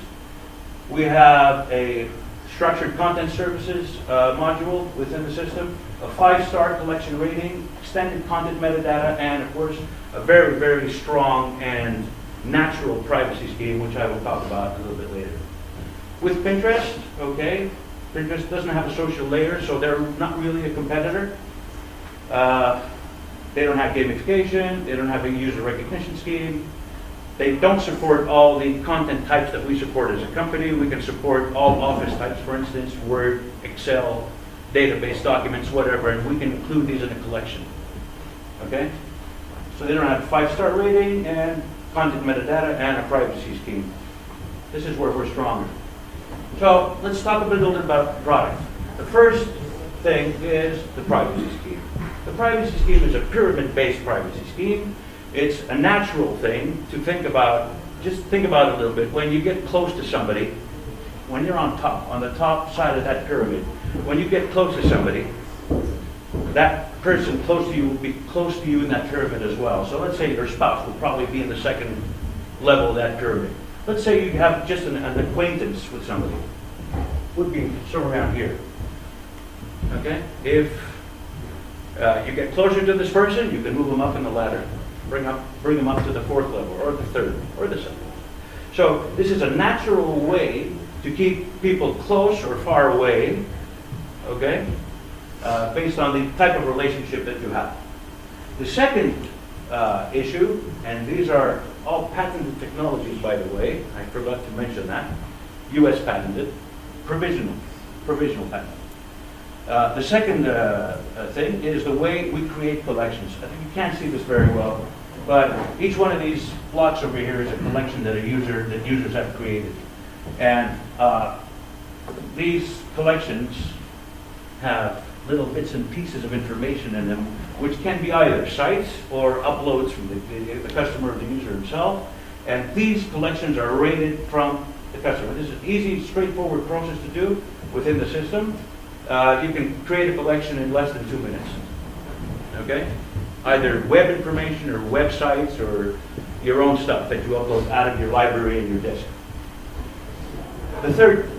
We have a structured content services module within the system, a 5-star collection rating, extended content metadata, and of course, a very, very strong and natural privacy scheme, which I will talk about a little bit later. With Pinterest, okay, Pinterest doesn't have a social layer, so they're not really a competitor. They don't have gamification, they don't have a user recognition scheme. They don't support all the content types that we support as a company. We can support all office types, for instance, Word, Excel, database documents, whatever, and we can include these in a collection. Okay? So they don't have a 5-star rating and content metadata and a privacy scheme. This is where we're stronger. So let's talk a little bit about the product. The first thing is the privacy scheme. The privacy scheme is a pyramid-based privacy scheme. It's a natural thing to think about. Just think about it a little bit. When you get close to somebody, when you're on the top side of that pyramid, when you get close to somebody, that person close to you will be close to you in that pyramid as well. So let's say your spouse will probably be in the second level of that pyramid. Let's say you have just an acquaintance with somebody. Would be somewhere around here. Okay? If you get closer to this person, you can move them up in the ladder. Bring them up to the 4th level, or the 3rd, or the 2nd. So this is a natural way to keep people close or far away, okay, based on the type of relationship that you have. The second issue, and these are all patented technologies, by the way, I forgot to mention that, US patented, provisional patent. The second thing is the way we create collections. I think you can't see this very well, but each one of these blocks over here is a collection that users have created. And these collections have little bits and pieces of information in them, which can be either sites or uploads from the customer or the user himself. And these collections are rated from the customer. This is an easy, straightforward process to do within the system. You can create a collection in less than 2 minutes. Okay? Either web information or websites or your own stuff that you upload out of your library and your disk. The third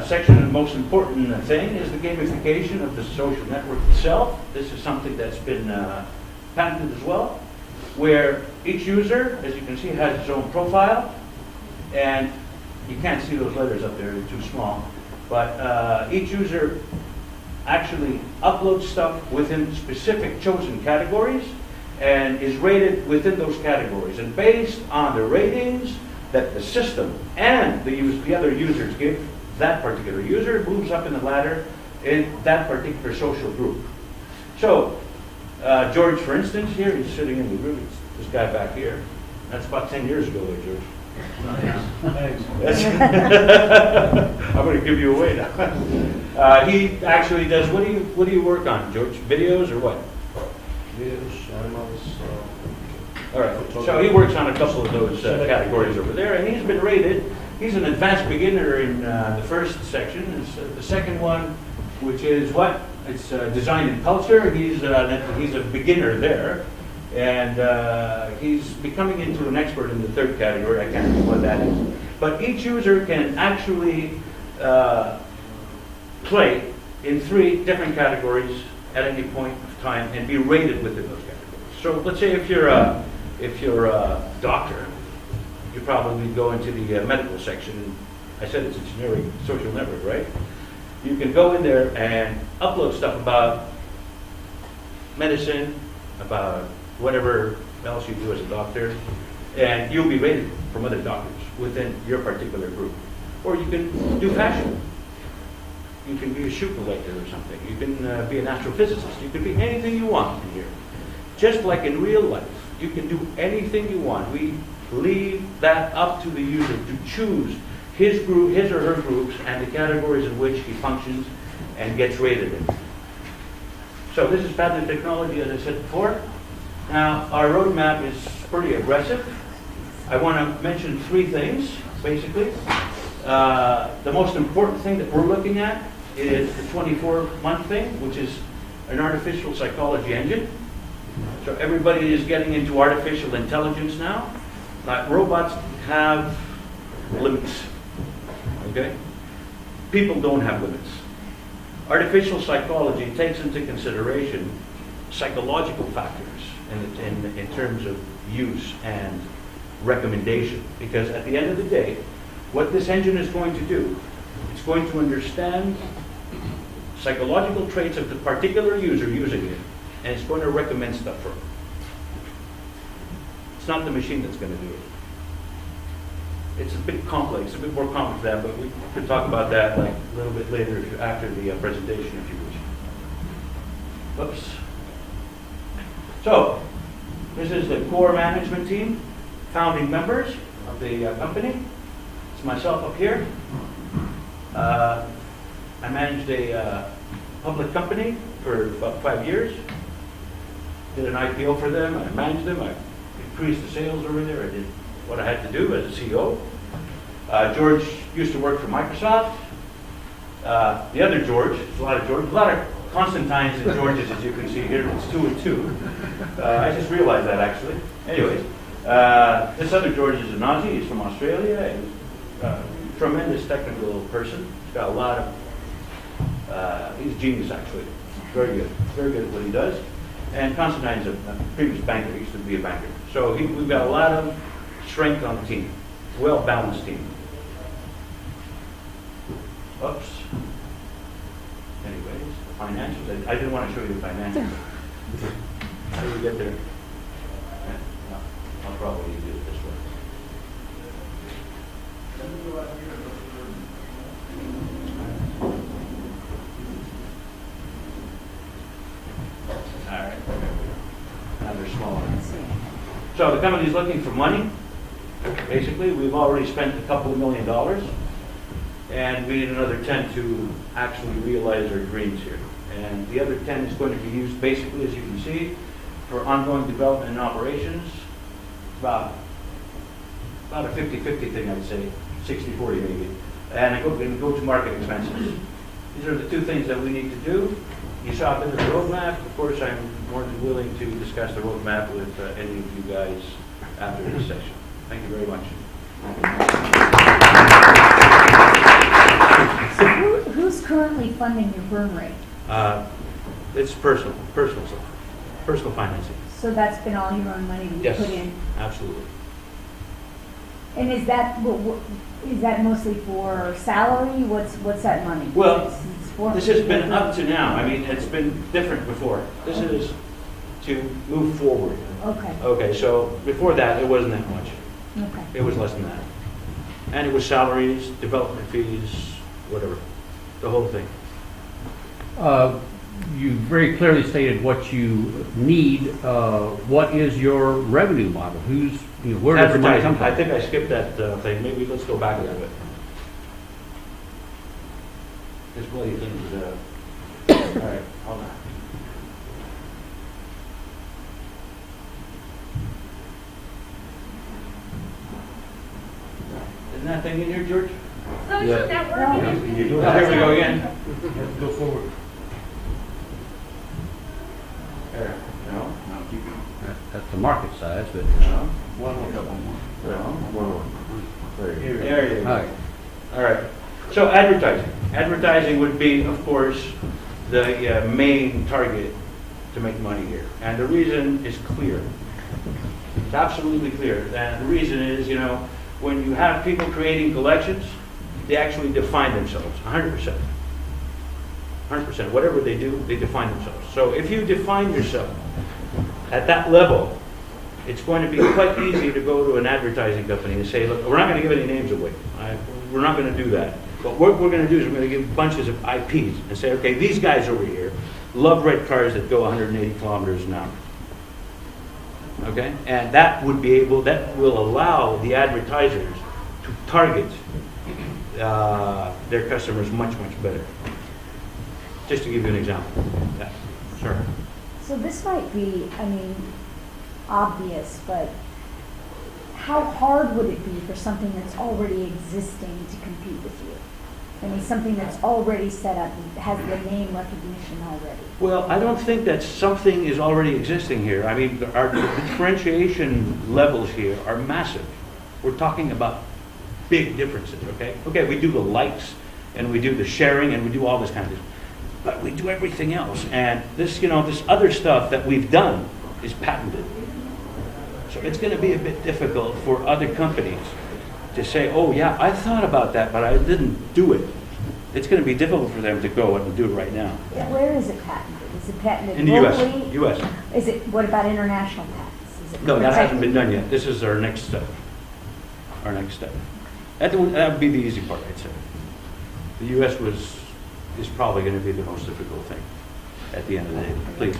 section and most important thing is the gamification of the social network itself. This is something that's been patented as well, where each user, as you can see, has its own profile. And you can't see those letters up there, they're too small. But each user actually uploads stuff within specific chosen categories and is rated within those categories. And based on the ratings that the system and the other users give, that particular user moves up in the ladder in that particular social group. So, George, for instance, here, he's sitting in the room, this guy back here. That's about 10 years ago, George. Thanks. I'm going to give you away now. He actually does. What do you work on, George? Videos or what? Videos, animals. All right. So he works on a couple of those categories over there, and he's been rated. He's an advanced beginner in the first section. It's, the second one, which is what? It's design and culture. He's a beginner there. And he's becoming into an expert in the third category. I can't remember what that is. But each user can actually play in 3 different categories at any point of time and be rated within those categories. So let's say if you're a doctor, you probably go into the medical section. I said it's a generic social network, right? You can go in there and upload stuff about medicine, about whatever else you do as a doctor, and you'll be rated from other doctors within your particular group. Or you can do fashion. You can be a shoe collector or something. You can be an astrophysicist. You can be anything you want in here. Just like in real life, you can do anything you want. We leave that up to the user to choose his group, his or her groups, and the categories in which he functions and gets rated in. So this is Pathway Technology, as I said before. Now, our roadmap is pretty aggressive. I want to mention 3 things, basically. The most important thing that we're looking at is the 24-month thing, which is an artificial psychology engine. So everybody is getting into artificial intelligence now. Robots have limits, okay? People don't have limits. Artificial psychology takes into consideration psychological factors in terms of use and recommendation. Because at the end of the day, what this engine is going to do, it's going to understand psychological traits of the particular user using it, and it's going to recommend stuff for them. It's not the machine that's going to do it. It's a bit complex, a bit more complex than that, but we could talk about that like a little bit later after the presentation, if you wish. Oops. So, this is the core management team, founding members of the company. It's myself up here. I managed a public company for about 5 years. Did an IPO for them. I managed them. I increased the sales over there. I did what I had to do as a CEO. George used to work for Microsoft. The other George, there's a lot of George, a lot of Constantines and Georges, as you can see here. It's 2 and 2. I just realized that, actually. Anyways, this other George is an Aussie. He's from Australia. He's a tremendous technical person. He's got a lot of, he's a genius, actually. Very good. Very good at what he does. And Constantine's a previous banker. He used to be a banker. So we've got a lot of strength on the team. Well-balanced team. Oops. Anyways, the financials. I didn't want to show you the financials. How do we get there? Yeah, I'll probably do it this way. All right. Now they're smaller. So the company's looking for money. Basically, we've already spent a couple of $1 million, and we need another 10 to actually realize our dreams here. And the other 10 is going to be used basically, as you can see, for ongoing development and operations. About a 50-50 thing, I'd say, 60-40 maybe. And go-to-market expenses. These are the 2 things that we need to do. You saw a bit of the roadmap. Of course, I'm more than willing to discuss the roadmap with any of you guys after this session. Thank you very much. So who's currently funding your burn rate? It's personal stuff, personal financing. So that's been all your own money that you Yes, put in? absolutely. And is that mostly for salary? What's that money? Well, It's for- this has been up to now. I mean, it's been different before. This is to move forward. Okay, Okay, so before that, it wasn't that much. okay. It was less than that. And it was salaries, development fees, whatever, the whole thing. You very clearly stated what you need. What is your revenue model? Where does the money come Advertising. from? I think I skipped that thing. Maybe let's go back a little bit. This bloody thing is, all right, hold on. Isn't that thing in here, George? Social networking. Here we go again. Go forward. There. No? No, keep going. That's the market size, but. No? One more, couple more. No? There you go. There you All go. right. All right. So advertising. Advertising would be, of course, the main target to make money here. And the reason is clear. It's absolutely clear. And the reason is, when you have people creating collections, they actually define themselves 100%. 100%. Whatever they do, they define themselves. So if you define yourself at that level, it's going to be quite easy to go to an advertising company and say, look, we're not going to give any names away. We're not going to do that. But what we're going to do is we're going to give bunches of IPs and say, okay, these guys over here love red cars that go 180 kilometers an hour. Okay? And that would be able, that will allow the advertisers to target their customers much, much better. Just to give you an example. Yeah. Sure. So this might be, I mean, obvious, but how hard would it be for something that's already existing to compete with you? I mean, something that's already set up, has the name recognition already. Well, I don't think that something is already existing here. I mean, our differentiation levels here are massive. We're talking about big differences, okay? Okay, we do the likes, and we do the sharing, and we do all this kind of stuff. But we do everything else. And this, you know, this other stuff that we've done is patented. So it's going to be a bit difficult for other companies to say, oh yeah, I thought about that, but I didn't do it. It's going to be difficult for them to go and do it right now. Where is it patented? Is it patented In the locally? U.S. Is it, what about international patents? Is it No, that hasn't been protected? done yet. This is our next step. Our next step. That would be the easy part, I'd say. The U.S. is probably going to be the most difficult thing at the end of the day. Please.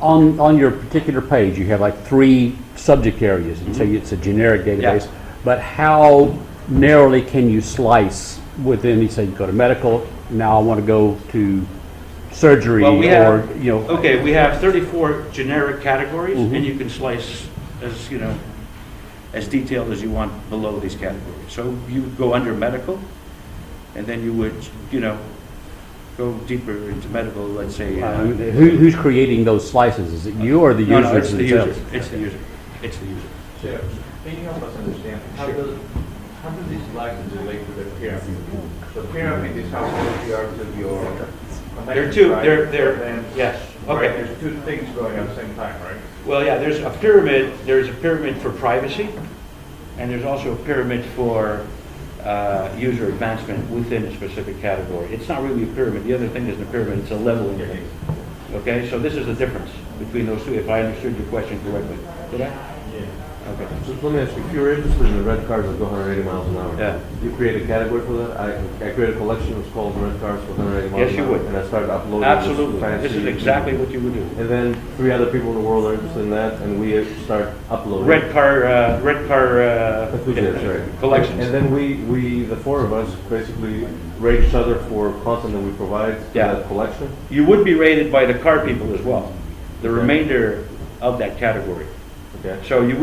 On your particular page, you have like 3 subject areas, and say it's a generic database. Yeah. But how narrowly can you slice within? You say you go to medical. Now I want to go to surgery, Well, we have, or you know. okay, we have 34 generic categories, Mhm. and you can slice as, you know, as detailed as you want below these categories. So you go under medical, and then you would, you know, go deeper into medical, let's say. Who's creating those slices? Is it you or the No, users no, it's the themselves? user. It's the user. It's the user. Chair, can you help us understand, how do these licenses relate to the pyramid? The pyramid is how close you are to your. There are two, right? they're, And- yes, Right, okay. there's two things going at the same time, right? Well, yeah, there's a pyramid for privacy, and there's also a pyramid for user advancement within a specific category. It's not really a pyramid. The other thing isn't a pyramid, it's a leveling thing. Okay, so this is the difference between those two, if I understood your question correctly. Did I? Yeah. Okay. So let me ask you, if you're interested in the red cars that go 180 miles an hour, Yeah. you create a category for that? I create a collection that's called red cars for 180 miles Yes, an you hour. would. And I start uploading Absolutely. fancy- This is exactly what you would do. And then 3 other people in the world are interested in that, and we start uploading. Red car Enthusiasts, right. collections. And then we, the 4 of us, basically rate each other for content that we provide to Yeah. that collection. You would be rated by the car people as well, the Okay. remainder of that category. Okay. So you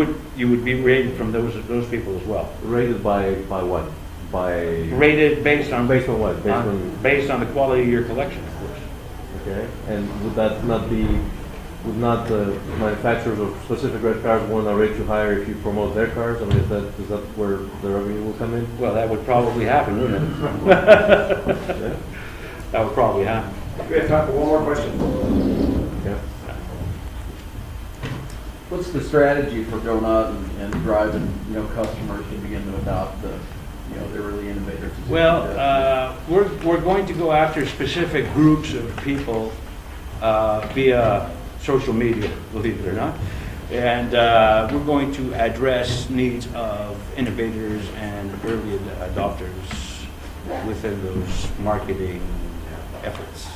would be rated from those people as well. Rated by what? By Rated based on based on what? based on the quality of your collection, of course. Okay. And would that not be? Would not the manufacturers of specific red cars want to rate you higher if you promote their cars? I mean, is that where the revenue will come in? Well, that would probably happen, wouldn't it? Yeah. That would probably happen. We have time for one more question. Yeah. What's the strategy for going out and driving, customers to begin to adopt the, the early innovators? Well, we're going to go after specific groups of people via social media, believe it or not. And we're going to address needs of innovators and early adopters within those marketing efforts.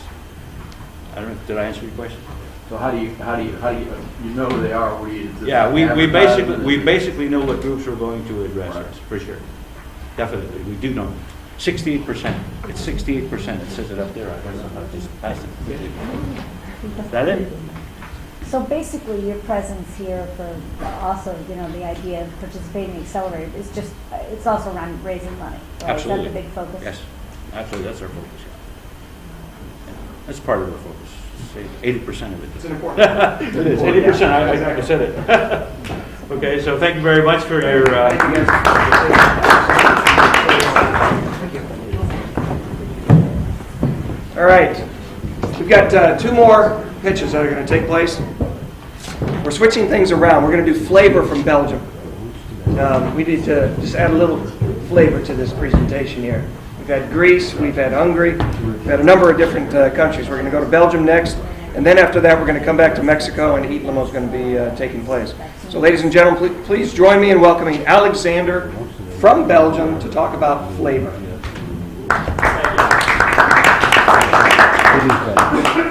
I don't know, did I answer your question? So how do you know who they are? Where you just Yeah, we advertise them? basically know what groups we're going to address, Right. yes, for sure. Definitely, we do know. 68%. It's 68%. It says it up there. I don't know how to just pass it. Is that it? So basically, your presence here for also, the idea of participating in Accelerate is just, it's also around raising money, right? Absolutely. Is that the big focus? Yes, absolutely. That's our focus. Yeah. That's part of our focus. Say 80% of it. It's an important. It is 80%. I said it. Okay, so thank you very much for your. Thank you, guys. All right, we've got 2 more pitches that are going to take place. We're switching things around. We're going to do flavor from Belgium. We need to just add a little flavor to this presentation here. We've had Greece, we've had Hungary, we've had a number of different countries. We're going to go to Belgium next, and then after that we're going to come back to Mexico, and Eat Limo is going to be taking place. So ladies and gentlemen, please join me in welcoming Alexander from Belgium to talk about flavor. It is better.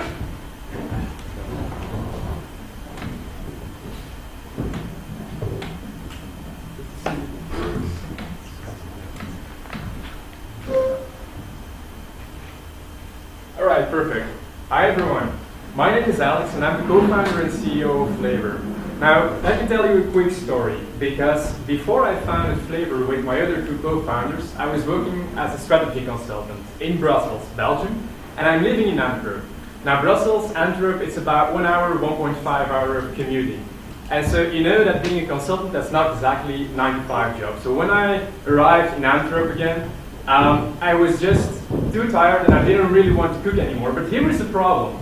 All right, perfect. Hi, everyone. My name is Alex, and I'm the co-founder and CEO of Flavor. Now, let me tell you a quick story, because before I founded Flavor with my other two co-founders, I was working as a strategy consultant in Brussels, Belgium, and I'm living in Antwerp. Now, Brussels, Antwerp, it's about 1 hour, 1.5 hour of commuting. And so you know that being a consultant, that's not exactly 9-to-5 job. So when I arrived in Antwerp again, I was just too tired and I didn't really want to cook anymore. But here is the problem.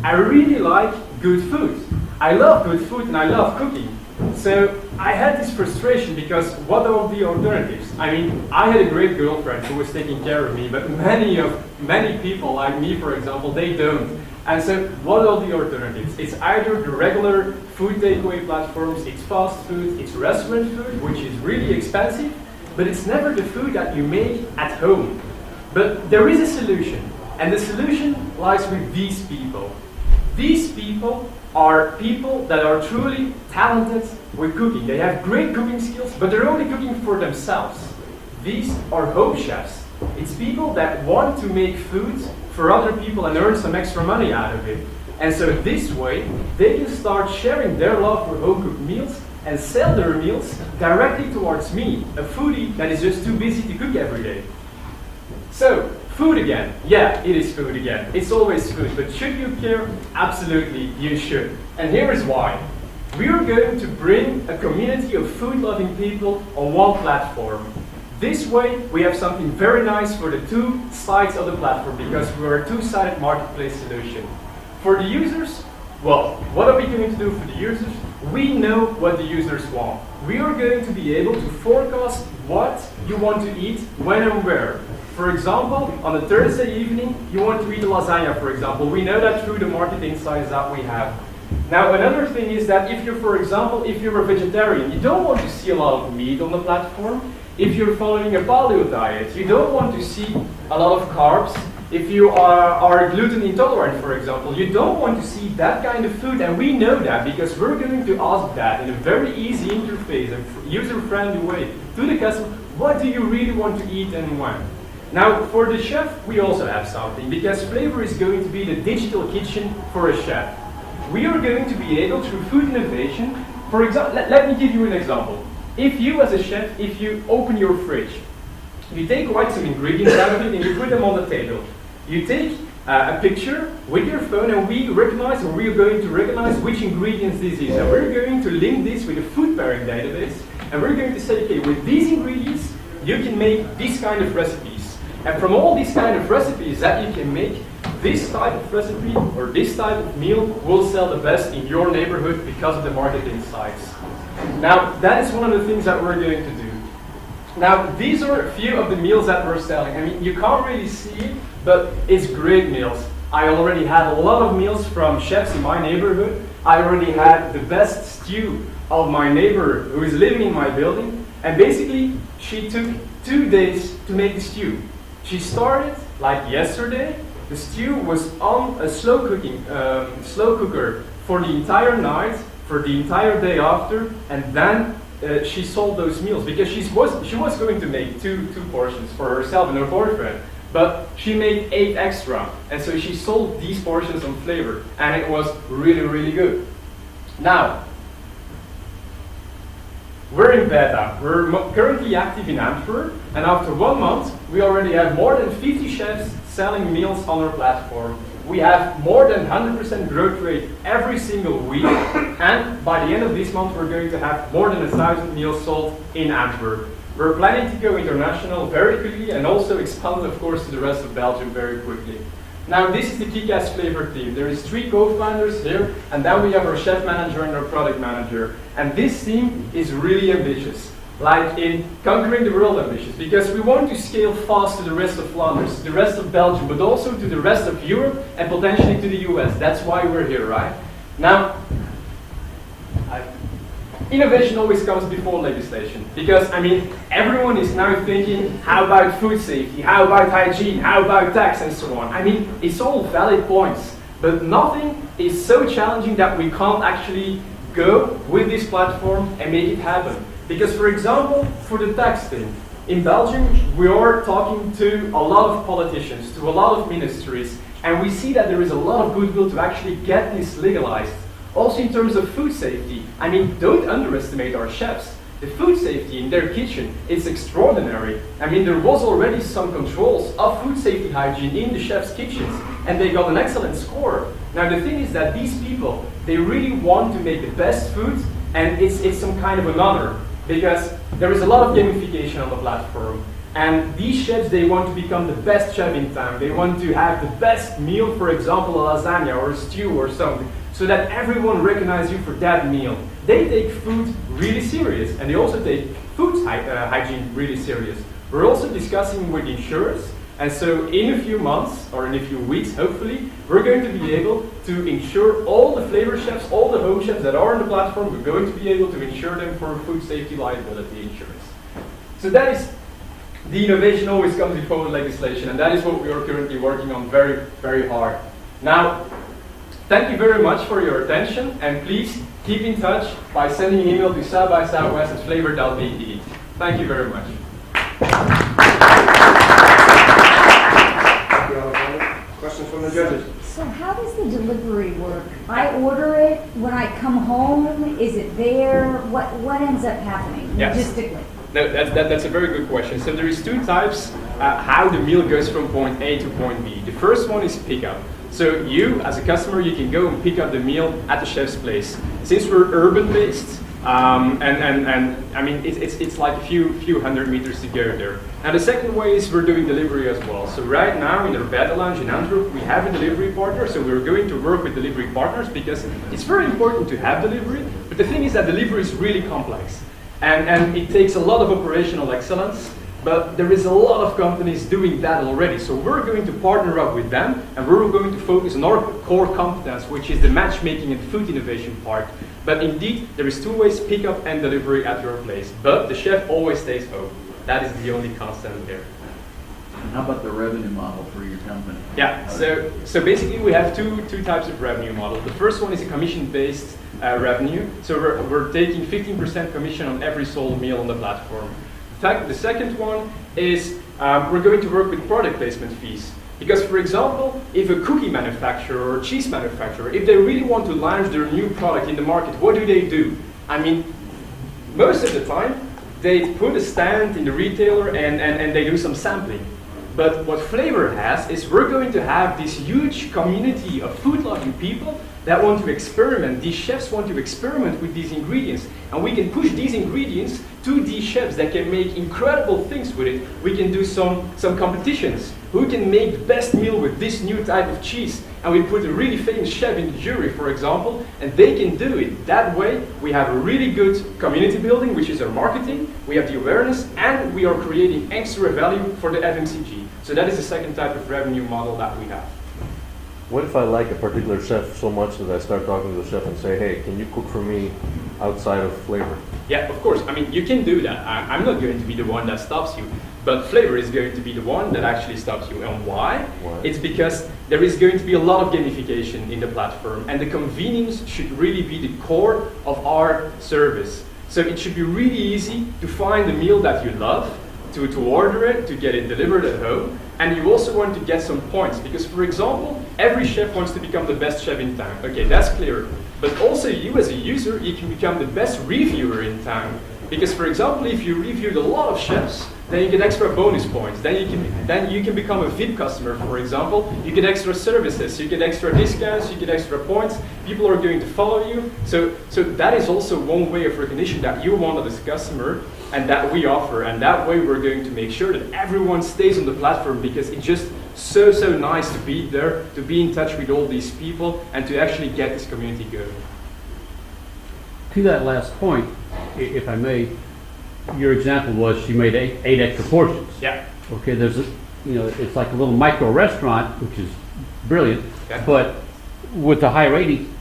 I really like good food. I love good food and I love cooking. So I had this frustration because what are the alternatives? I mean, I had a great girlfriend who was taking care of me, but many people like me, for example, they don't. And so what are the alternatives? It's either the regular food takeaway platforms, it's fast food, it's restaurant food, which is really expensive, but it's never the food that you make at home. But there is a solution, and the solution lies with these people. These people are people that are truly talented with cooking. They have great cooking skills, but they're only cooking for themselves. These are home chefs. It's people that want to make food for other people and earn some extra money out of it. And so this way, they can start sharing their love for home-cooked meals and sell their meals directly towards me, a foodie that is just too busy to cook every day. So, food again. Yeah, it is food again. It's always food. But should you care? Absolutely, you should. And here is why. We are going to bring a community of food-loving people on one platform. This way, we have something very nice for the two sides of the platform because we are a two-sided marketplace solution. For the users, well, what are we going to do for the users? We know what the users want. We are going to be able to forecast what you want to eat, when and where. For example, on a Thursday evening, you want to eat a lasagna, for example. We know that through the market insights that we have. Now, another thing is that if you're, for example, if you're a vegetarian, you don't want to see a lot of meat on the platform. If you're following a paleo diet, you don't want to see a lot of carbs. If you are gluten intolerant, for example, you don't want to see that kind of food, and we know that because we're going to ask that in a very easy interface, a user-friendly way to the customer, what do you really want to eat and when? Now, for the chef, we also have something, because Flavor is going to be the digital kitchen for a chef. We are going to be able, through food innovation, for example, let me give you an example. If you, as a chef, if you open your fridge, you take quite some ingredients out of it and you put them on the table. You take a picture with your phone and we recognize, or we are going to recognize which ingredients this is. And we're going to link this with a food pairing database. And we're going to say, okay, with these ingredients, you can make this kind of recipes. And from all these kind of recipes that you can make, this type of recipe or this type of meal will sell the best in your neighborhood because of the market insights. Now, that is one of the things that we're going to do. Now, these are a few of the meals that we're selling. I mean, you can't really see it, but it's great meals. I already had a lot of meals from chefs in my neighborhood. I already had the best stew of my neighbor who is living in my building. And basically, she took 2 days to make the stew. She started, like yesterday, the stew was on a slow cooker for the entire night, for the entire day after, and then she sold those meals because she was going to make two portions for herself and her boyfriend, but she made 8 extra, and so she sold these portions on Flavor, and it was really, really good. Now, we're in beta. We're currently active in Antwerp, and after 1 month, we already have more than 50 chefs selling meals on our platform. We have more than 100% growth rate every single week, and by the end of this month, we're going to have more than 1,000 meals sold in Antwerp. We're planning to go international very quickly and also expand, of course, to the rest of Belgium very quickly. Now, this is the Kick-Ass Flavor team. There is 3 co-founders here, and then we have our chef manager and our product manager. And this team is really ambitious, like in conquering the world ambitious, because we want to scale fast to the rest of Flanders, the rest of Belgium, but also to the rest of Europe and potentially to the US. That's why we're here, right? Now, innovation always comes before legislation. Because, I mean, everyone is now thinking, how about food safety? How about hygiene? How about tax and so on? I mean, it's all valid points. But nothing is so challenging that we can't actually go with this platform and make it happen. Because, for example, for the tax thing, in Belgium, we are talking to a lot of politicians, to a lot of ministries, and we see that there is a lot of goodwill to actually get this legalized. Also in terms of food safety, I mean, don't underestimate our chefs. The food safety in their kitchen is extraordinary. I mean, there was already some controls of food safety hygiene in the chef's kitchens, and they got an excellent score. Now, the thing is that these people, they really want to make the best food, and it's some kind of an honor, because there is a lot of gamification on the platform. And these chefs, they want to become the best chef in town. They want to have the best meal, for example, a lasagna or a stew or something, so that everyone recognizes you for that meal. They take food really serious, and they also take food hygiene really serious. We're also discussing with insurers, and so in a few months, or in a few weeks, hopefully, we're going to be able to insure all the flavor chefs, all the home chefs that are on the platform, we're going to be able to insure them for food safety liability insurance. So that is, the innovation always comes before legislation, and that is what we are currently working on very, very hard. Now, thank you very much for your attention, and please keep in touch by sending an email to southbysouthwest@flavor.be. Thank you very much. Questions from the judges? So how does the delivery work? I order it, when I come home, is it there? What ends up happening Yes. logistically? No, that's a very good question. So there is two types how the meal goes from point A to point B. The first one is pickup. So you, as a customer, you can go and pick up the meal at the chef's place. Since we're urban-based, and I mean, it's like a few hundred meters to go there. Now the second way is we're doing delivery as well. So right now in the Beta Lounge in Antwerp, we have a delivery partner. So we're going to work with delivery partners because it's very important to have delivery. But the thing is that delivery is really complex. And it takes a lot of operational excellence, but there is a lot of companies doing that already. So we're going to partner up with them, and we're going to focus on our core competence, which is the matchmaking and food innovation part. But indeed, there is two ways, pickup and delivery at your place. But the chef always stays home. That is the only constant there. And how about the revenue model for your company? Yeah, so basically we have two types of revenue model. The first one is a commission-based revenue. So we're taking 15% commission on every sold meal on the platform. In fact, the second one is we're going to work with product placement fees. Because, for example, if a cookie manufacturer or cheese manufacturer, if they really want to launch their new product in the market, what do? I mean, most of the time, they put a stand in the retailer and they do some sampling. But what Flavor has is we're going to have this huge community of food-loving people that want to experiment. These chefs want to experiment with these ingredients. And we can push these ingredients to these chefs that can make incredible things with it. We can do some competitions. Who can make the best meal with this new type of cheese? And we put a really famous chef in the jury, for example, and they can do it. That way, we have a really good community building, which is our marketing. We have the awareness, and we are creating extra value for the FMCG. So that is the second type of revenue model that we have. What if I like a particular chef so much that I start talking to the chef and say, hey, can you cook for me outside of Flavor? Yeah, of course. I mean, you can do that. I'm not going to be the one that stops you, but Flavor is going to be the one that actually stops you. And why? It's because there is going to be a lot of gamification in the platform, and the convenience should really be the core of our service. So it should be really easy to find a meal that you love, to order it, to get it delivered at home, and you also want to get some points, because, for example, every chef wants to become the best chef in town. Okay, that's clear. But also you as a user, you can become the best reviewer in town. Because, for example, if you reviewed a lot of chefs, then you get extra bonus points. Then you can become a VIP customer, for example. You get extra services, you get extra discounts, you get extra points. People are going to follow you. So that is also one way of recognition that you want as a customer, and that we offer. And that way we're going to make sure that everyone stays on the platform, because it's just so nice to be there, to be in touch with all these people, and to actually get this community going. To that last point, if I may, your example was you made eight extra portions. Yeah. Okay, there's it's like a little micro restaurant, which is brilliant, Yeah. but with the high rating,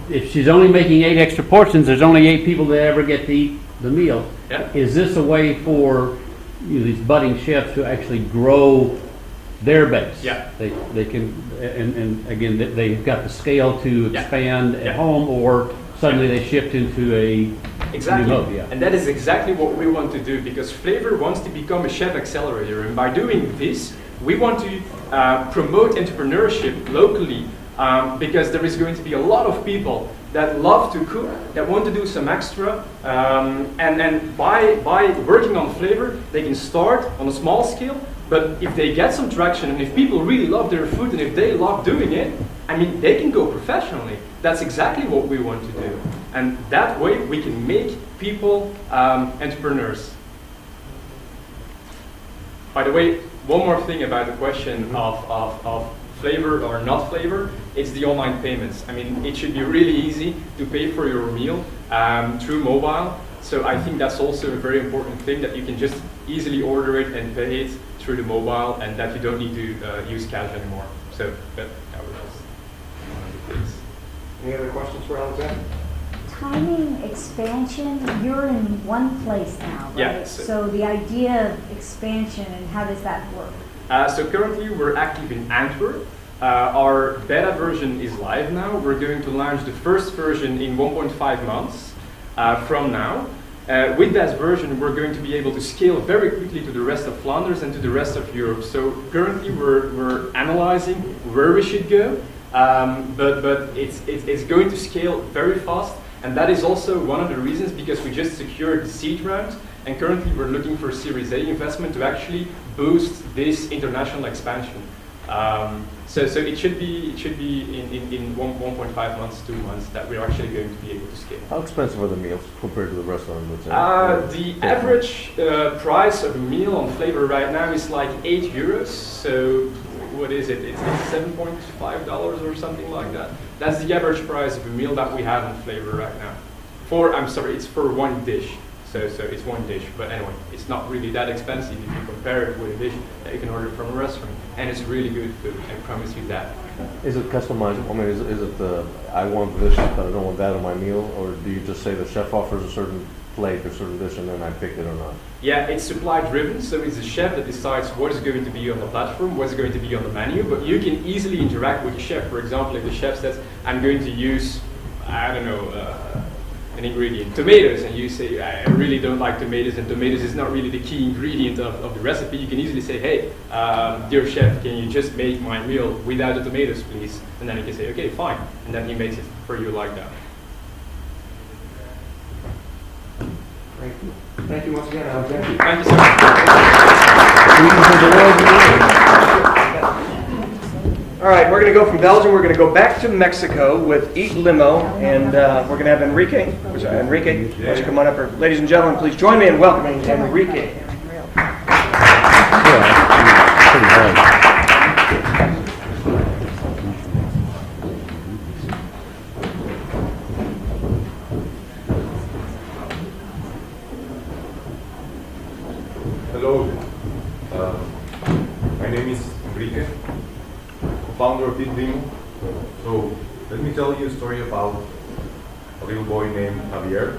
if she's only making 8 extra portions, there's only 8 people that ever get to eat the meal. Yeah. Is this a way for these budding chefs to actually grow their base? Yeah. They can, and again, they've got the scale to Yeah. expand Yeah. at home, or suddenly they shift into a Exactly. new mode. Yeah. And that is exactly what we want to do, because Flavor wants to become a chef accelerator. And by doing this, we want to promote entrepreneurship locally, because there is going to be a lot of people that love to cook, that want to do some extra. And by working on Flavor, they can start on a small scale. But if they get some traction, and if people really love their food, and if they love doing it, I mean, they can go professionally. That's exactly what we want to do. And that way, we can make people entrepreneurs. By the way, one more thing about the question of flavor or not flavor, it's the online payments. I mean, it should be really easy to pay for your meal through mobile. So I think that's also a very important thing, that you can just easily order it and pay it through the mobile, and that you don't need to use cash anymore. So that was just one of the things. Any other questions for Alexander? Timing, expansion, you're in one place now, right? Yeah, So the idea of expansion, and how does that work? So currently we're active in Antwerp. Our beta version is live now. We're going to launch the first version in 1.5 months from now. With that version, we're going to be able to scale very quickly to the rest of Flanders and to the rest of Europe. So currently we're analyzing where we should go, but it's going to scale very fast. And that is also one of the reasons, because we just secured the seed round, and currently we're looking for Series A investment to actually boost this international expansion. So it should be in 1.5 months, 2 months, that we're actually going to be able to scale. How expensive are the meals compared to the restaurant? Let's say? The average price of a meal on Flavor right now is like €8. So what is it? It's like $7.5 or something like that. That's the average price of a meal that we have on Flavor right now. It's for one dish. So it's one dish, but anyway, it's not really that expensive if you compare it with a dish that you can order from a restaurant, and it's really good food. I promise you that. Is it customizable? I mean, is it I want this, but I don't want that on my meal, or do you just say the chef offers a certain plate or certain dish, and then I pick it or not? Yeah, it's supply driven, so it's the chef that decides what is going to be on the platform, what's going to be on the menu, but you can easily interact with the chef. For example, if the chef says, I'm going to use, I don't know, an ingredient, tomatoes, and you say, I really don't like tomatoes, and tomatoes is not really the key ingredient of the recipe, you can easily say, hey, dear chef, can you just make my meal without the tomatoes, please? And then he can say, okay, fine, and then he makes it for you like that. Thank you. Thank you once again, Alexander. Thank you so much. All right, we're going to go from Belgium. We're going to go back to Mexico with Eat Limo, and we're going to have Enrique. Enrique, why don't you come on up? Ladies and gentlemen, please join me in welcoming Enrique. Hello, my name is Enrique, founder of Eat Limo. So let me tell you a story about a little boy named Javier.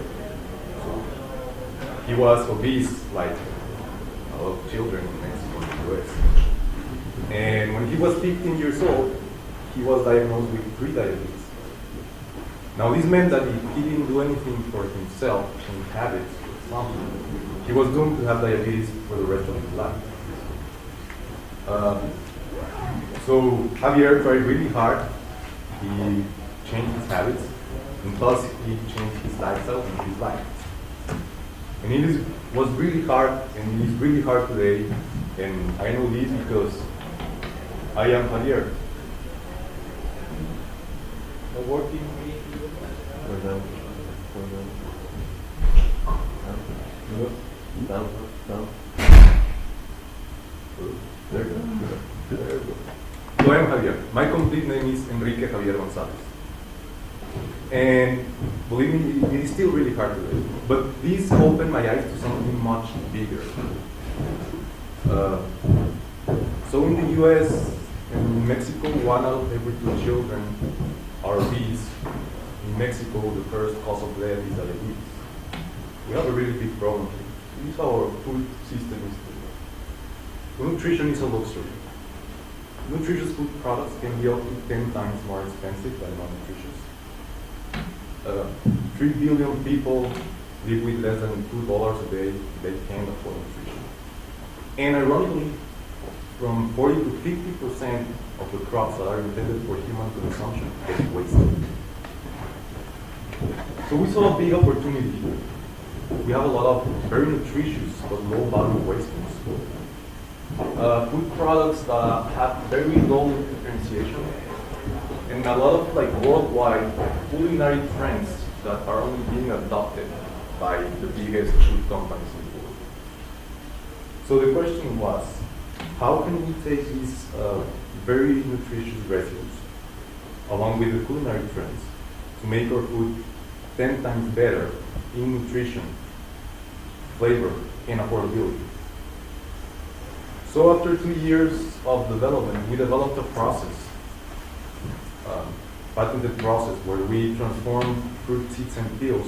He was obese, like a lot of children in Mexico and the US. And when he was 15 years old, he was diagnosed with prediabetes. Now this meant that if he didn't do anything for himself, and habits, for example, he was doomed to have diabetes for the rest of his life. So Javier tried really hard. He changed his habits, and plus he changed his lifestyle and his life. And it was really hard, and it is really hard today. And I know this because I am Javier. Not working. No. There you go. So I am Javier. My complete name is Enrique Javier Gonzalez. And believe me, it is still really hard today. But this opened my eyes to something much bigger. So in the US and in Mexico, 1 out of every 2 children are obese. in Mexico, the first cause of death is diabetes. We have a really big problem here. This is how our food system is today. Nutrition is a luxury. Nutritious food products can be up to 10 times more expensive than non-nutritious. 3 billion people live with less than $2 a day. They can't afford nutrition. And ironically, from 40 to 50% of the crops that are intended for human consumption get wasted. So we saw a big opportunity here. We have a lot of very nutritious but low value waste foods. Food products that have very low differentiation, and a lot of worldwide culinary trends that are only being adopted by the biggest food companies in the world. So the question was, how can we take these very nutritious recipes along with the culinary trends to make our food 10 times better in nutrition, flavor, and affordability? So after 2 years of development, we developed a process, patented process, where we transform fruit seeds and peels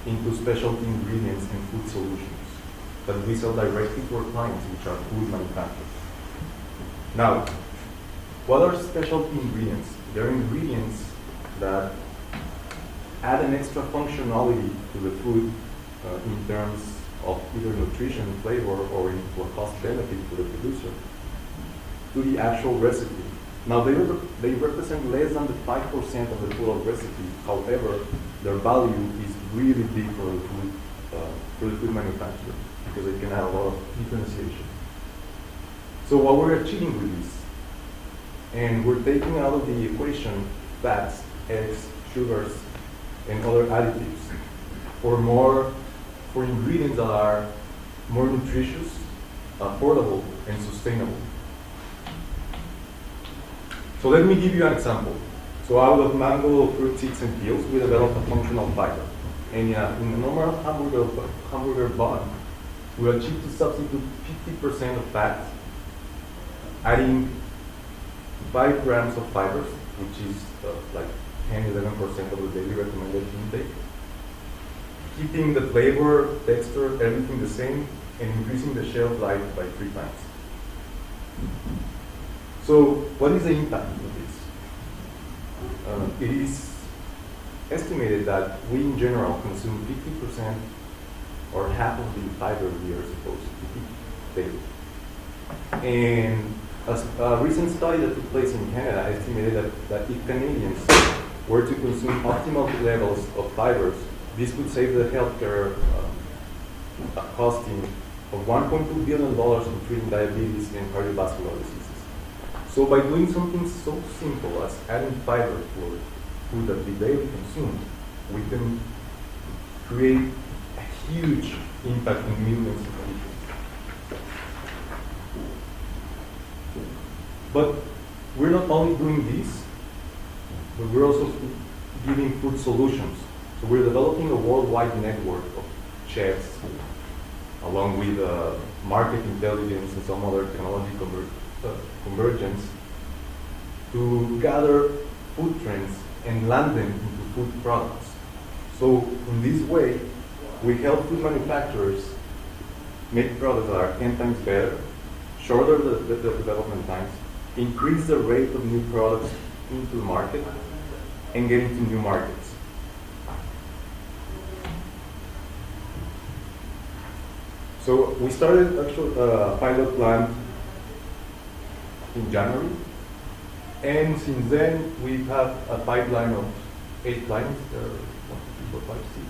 into specialty ingredients and food solutions that we sell directly to our clients, which are food manufacturers. Now, what are specialty ingredients? They're ingredients that add an extra functionality to the food in terms of either nutrition, flavor, or into a cost benefit to the producer, to the actual recipe. Now, they represent less than the 5% of the total recipe. However, their value is really big for the food manufacturer, because they can add a lot of differentiation. So what we're achieving with this, and we're taking out of the equation fats, eggs, sugars, and other additives for ingredients that are more nutritious, affordable, and sustainable. So let me give you an example. So out of mango, fruit seeds, and peels, we developed a functional fiber. And in a normal hamburger bun, we achieved to substitute 50% of fat, adding 5 grams of fibers, which is like 10-11% of the daily recommended intake, keeping the flavor, texture, everything the same, and increasing the shelf life by 3 times. So what is the impact of this? It is estimated that we in general consume 50% or half of the fiber we are supposed to eat daily. And a recent study that took place in Canada estimated that if Canadians were to consume optimal levels of fibers, this could save the healthcare costing of $1.2 billion in treating diabetes and cardiovascular diseases. So by doing something so simple as adding fiber to food that we daily consume, we can create a huge impact in millions of people. But we're not only doing this, but we're also giving food solutions. So we're developing a worldwide network of chefs, along with market intelligence and some other technology convergence, to gather food trends and land them into food products. So in this way, we help food manufacturers make products that are 10 times better, shorter the development times, increase the rate of new products into the market, and get into new markets. So we started actually a pilot plant in January, and since then we have a pipeline of 8 clients. There are 1, 2, 3, 4, 5, 6,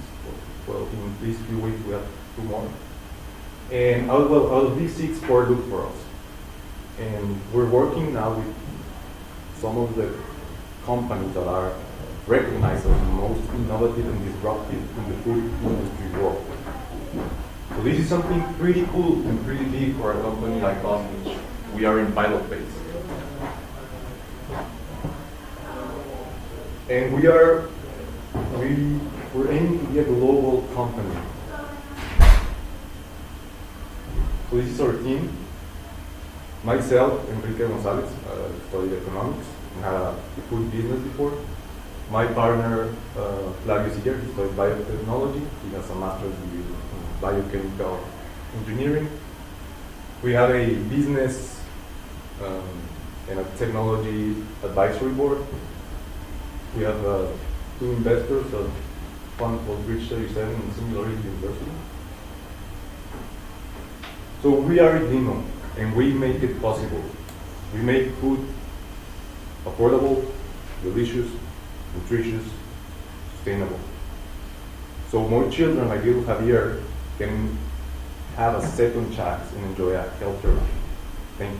12. In these few weeks we have 2 more. And out of these 6, 4 look for us. And we're working now with some of the companies that are recognized as the most innovative and disruptive in the food industry world. So this is something pretty cool and pretty big for a company like us, which we are in pilot phase. And we're aiming to be a global company. So this is our team. Myself, Enrique Gonzalez, studied economics and had a food business before. My partner, Flavio Siller, he studied biotechnology. He has a master's degree in biochemical engineering. We have a business and a technology advisory board. We have two investors, a fund called Bridge 37 and Singularity University. So we are Dino, and we make it possible. We make food affordable, delicious, nutritious, sustainable. So more children like little Javier can have a second chance and enjoy a healthier life. Thank you.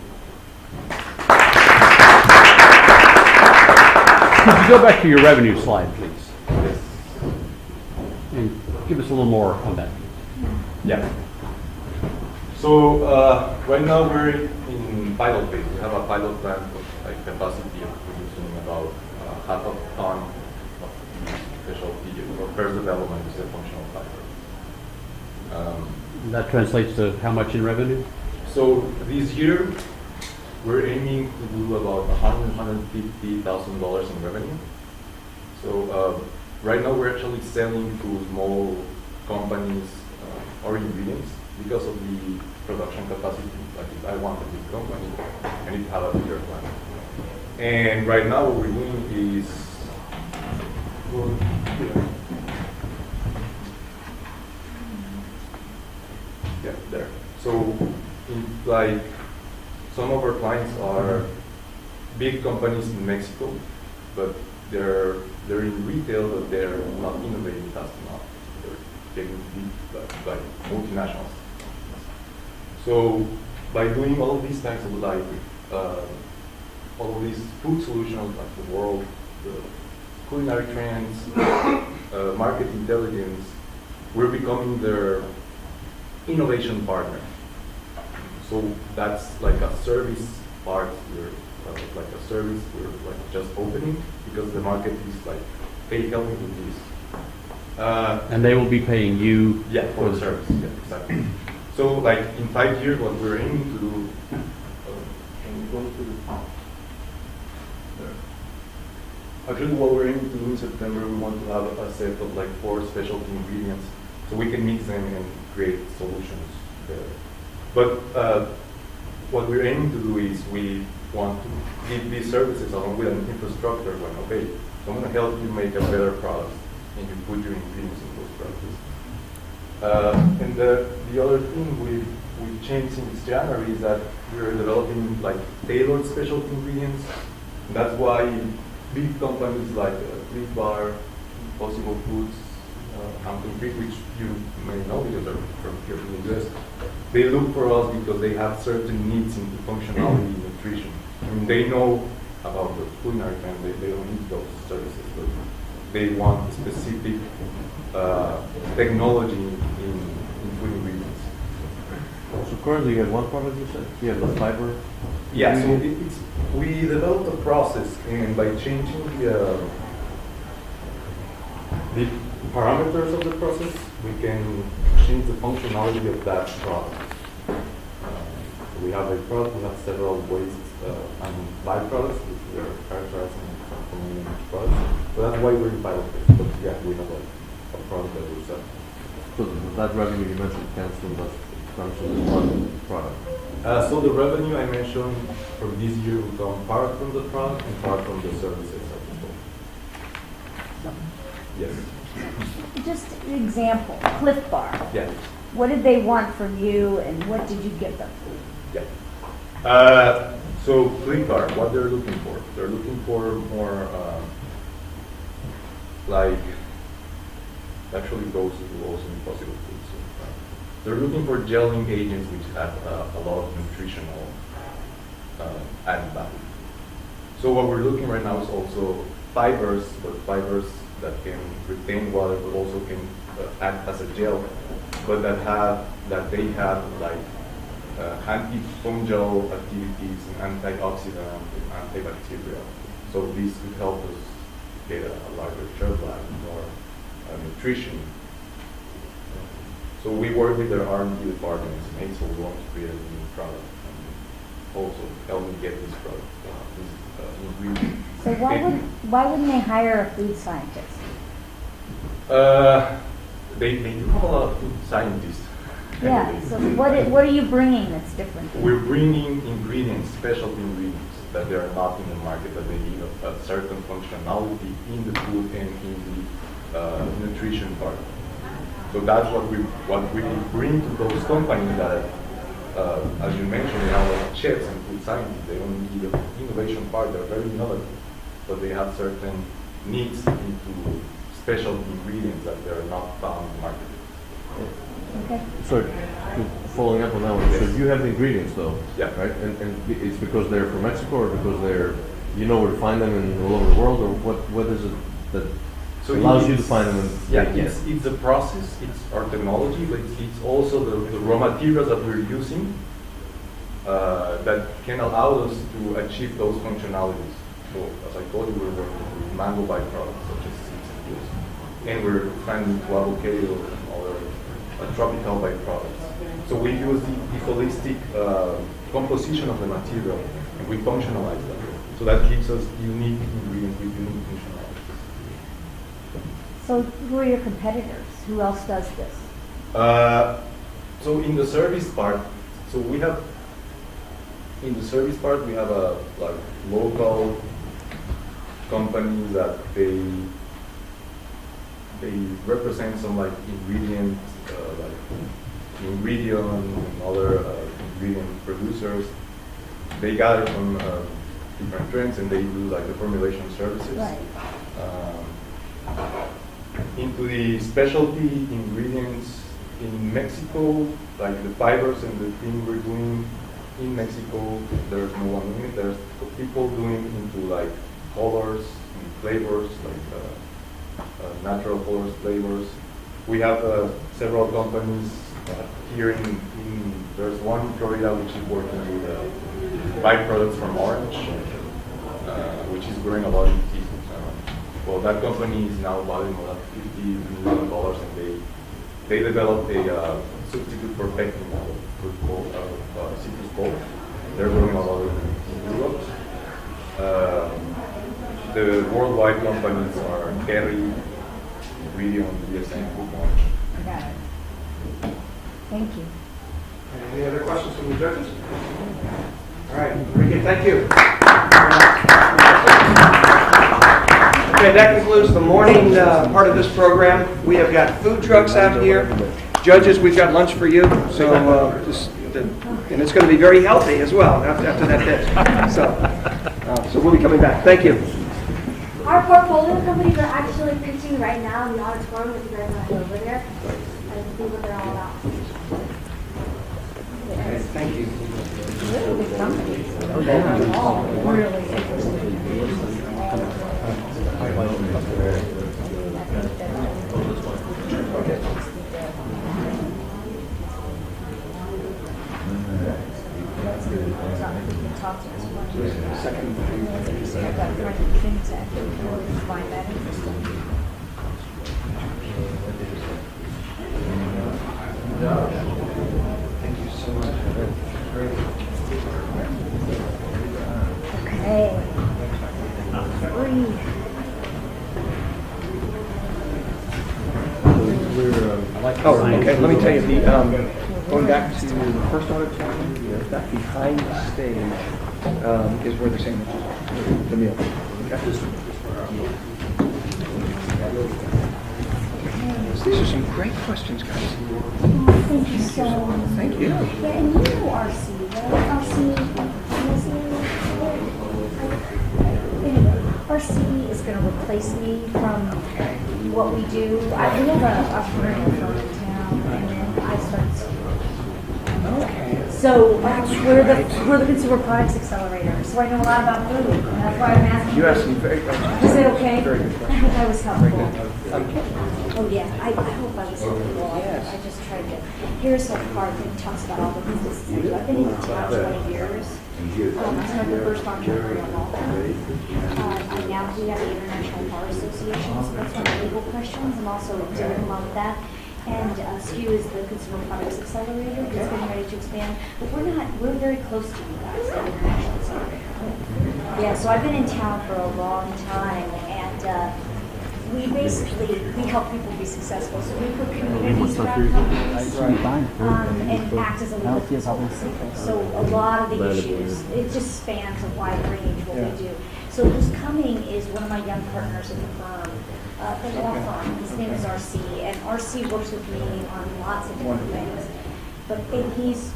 Could you go back to your revenue slide, please? Yes. And give us a little more on that. Yeah. So right now we're in pilot phase. We have a pilot plant with like capacity of producing about half a ton of special PGA for first development is a functional fiber. That translates to how much in revenue? So this year we're aiming to do about $150,000 in revenue. So right now we're actually selling to small companies or ingredients because of the production capacity. Like if I want a big company, I need to have a bigger plant. And right now what we're doing is, yeah, there. So like some of our clients are big companies in Mexico, but they're in retail, but they're not innovating fast enough. They're getting beat by multinationals. So by doing all of these types of like all of these food solutions like the world, the culinary trends, market intelligence, we're becoming their innovation partner. So that's like a service part. We're like a service. We're like just opening because the market is like, hey, help me with this. And they will be paying you for the service. Yeah, exactly. So like in 5 years, what we're aiming to do, can we go to the, there. Actually what we're aiming to do in September, we want to have a set of like 4 specialty ingredients so we can mix them and create solutions there. But what we're aiming to do is we want to give these services along with an infrastructure when, okay, so I'm going to help you make a better product and you put your ingredients in those products. And the other thing we've changed since January is that we're developing like tailored specialty ingredients. And that's why big companies like Clif Bar, Possible Foods, and Complete, which you may know because they're from here in the US, they look for us because they have certain needs in functionality and nutrition. I mean, they know about the culinary trend, they don't need those services, but they want specific technology in food ingredients. So currently you have one product you said? You have the fiber? Yeah, so we developed a process, and by changing the parameters of the process, we can change the functionality of that product. We have a product, we have several waste and byproducts, which we are characterizing from each product. So that's why we're in pilot phase. But yeah, we have a product that we sell. So that revenue you mentioned comes from this one product? So the revenue I mentioned from this year will come part from the product and part from the services of the store. Yes. Just an example, Clif Bar. Yeah. What did they want from you and what did you give them? Yeah. So Clif Bar, what they're looking for? They're looking for more like actually goes to also Impossible Foods. They're looking for gelling agents which have a lot of nutritional added value. So what we're looking right now is also fibers, but fibers that can retain water, but also can act as a gel, but that they have like antifungal activities and antioxidant and antibacterial. So these could help us get a larger shelf life, more nutrition. So we work with their R&D departments, and so we want to create a new product. also help me get this product, this ingredient. So why wouldn't they hire a food scientist? They do have a lot of food scientists. Yeah, nowadays. so what are you bringing that's different? We're bringing ingredients, specialty ingredients, that they are not in the market, that they need a certain functionality in the food and in the nutrition part. So that's what we bring to those companies that, as you mentioned, they have a lot of chefs and food scientists. They don't need the innovation part. They're very innovative, but they have certain needs into specialty ingredients that they are not found in the market. Okay. So, following up on that one, so you have the ingredients though? Yeah. Right? And it's because they're from Mexico or because you know where to find them all over the world, or what is it that allows you to find them? It's the process, it's our technology, but it's also the raw materials that we're using that can allow us to achieve those functionalities. So, as I told you, we're working with mango byproducts such as seeds and juice, and we're expanding to avocado and other tropical byproducts. So we use the holistic composition of the material, and we functionalize that. So that gives us unique ingredients with unique functionalities. So who are your competitors? Who else does this? So in the service part, we have a like local companies that they represent some like ingredients, like ingredient and other ingredient producers. They gather from different trends and they do like the formulation services. Right. Into the specialty ingredients in Mexico, like the fibers and the thing we're doing in Mexico, there's no one doing it. There's people doing into like colors and flavors, like natural colors, flavors. We have several companies here there's one in Florida which is working with byproducts from orange, which is growing a lot in season. Well, that company is now valued more than $50 million, and they developed a substitute for pectin out of citrus pulp. They're growing a lot in Europe. The worldwide companies are Kerry, Ingredient, DSM, Foodmark. I got it. Thank you. Any other questions from the judges? All right, very good, thank you. Okay, that concludes the morning part of this program. We have got food trucks out here. Judges, we've got lunch for you, so and it's going to be very healthy as well after that dish. So we'll be coming back. Thank you. Our portfolio companies are actually pitching right now in the auditorium if you guys want to go over there and see what they're all about. Okay, thank you. Really big companies. All really interesting. Find that interesting. Thank you so much. Okay. Oh, okay, let me tell you, going back to the first auditorium, that behind the stage is where the sandwiches are, the meal. Okay? These are some great questions, guys. Oh, thank you so much. Thank you. Yeah, and you know RC, right? Anyway, RC is going to replace me from what we do. We have a entrepreneurial firm in town, and then I started. Okay. So we're the consumer products accelerator. So I know a lot about food, and that's why I'm asking. You asked some very good questions. Was it okay? Very good I questions. hope I was helpful. Very good. Oh yeah, I hope I was helpful. I just tried to. Here's a part that talks about all the businesses I do. I've been in town 20 years. I started the first entrepreneurial law firm. We have the International Bar Association, so that's one of the legal questions. I'm also doing a lot of that. And SKU is the Consumer Products Accelerator that's getting ready to expand. But we're very close to you guys, the International Accelerator. Yeah, so I've been in town for a long time, and we help people be successful. So we put communities around companies and act as a legal consultancy. So a lot of the issues, it just spans a wide range what we do. So who's coming is one of my young partners in the firm, the law firm. His name is RC, and RC works with me on lots of different things. But he's,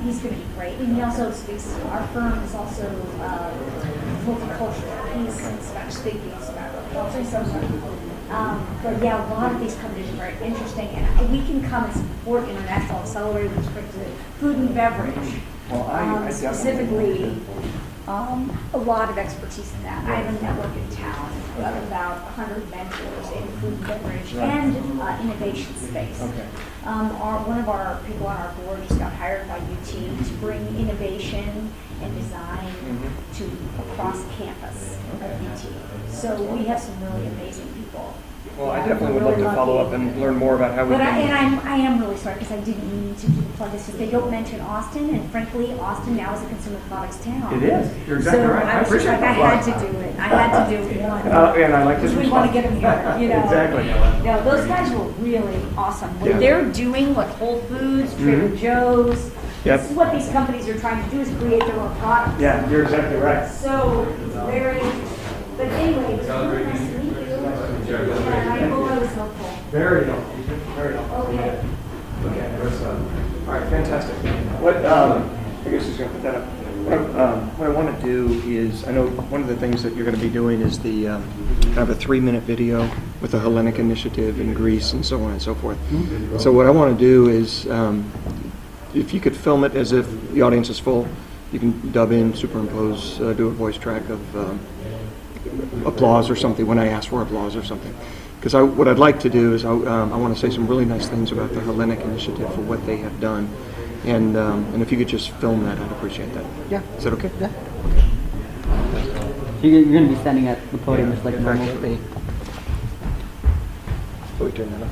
he's going to be great. And he also speaks, our firm is also multicultural. He's Spanish speaking, but yeah, a lot of these companies are very interesting, and we can come and support International Accelerator with respect to food and beverage. Specifically, a lot of expertise in that. I have a network in town of about 100 mentors in food and beverage and innovation space. One of our people on our board just got hired by UT to bring innovation and design to across campus at UT. So we have some really amazing people. Well, I definitely would love to follow up and learn more about how we can. I am really sorry because I didn't mean to do the plug. It's just they don't mention Austin, and frankly, Austin now is a consumer products town. It is. You're exactly right. I was just like, I had to do it. I had to do one. And I like this. Because we want to get them here, Exactly. No, those guys were really awesome. What they're doing, what Whole Foods, Trader Joe's, this is what these companies are trying to do is create their own products. Yeah, you're exactly right. So, but anyway, it was really nice to meet you. Yeah, I hope I was helpful. Very helpful. Very helpful. Okay. Okay. All right. Fantastic. What I guess he's going to put that up. What I want to do is, I know one of the things that you're going to be doing is the kind of a 3-minute video with the Hellenic Initiative in Greece and so on and so forth. So what I want to do is, if you could film it as if the audience is full, you can dub in, superimpose, do a voice track of applause or something when I ask for applause or something. Because what I'd like to do is I want to say some really nice things about the Hellenic Initiative for what they have done. And if you could just film that, I'd appreciate that. Yeah. Is that okay? Yeah. So you're going to be standing at the podium just like normal. Oh, we turn that up.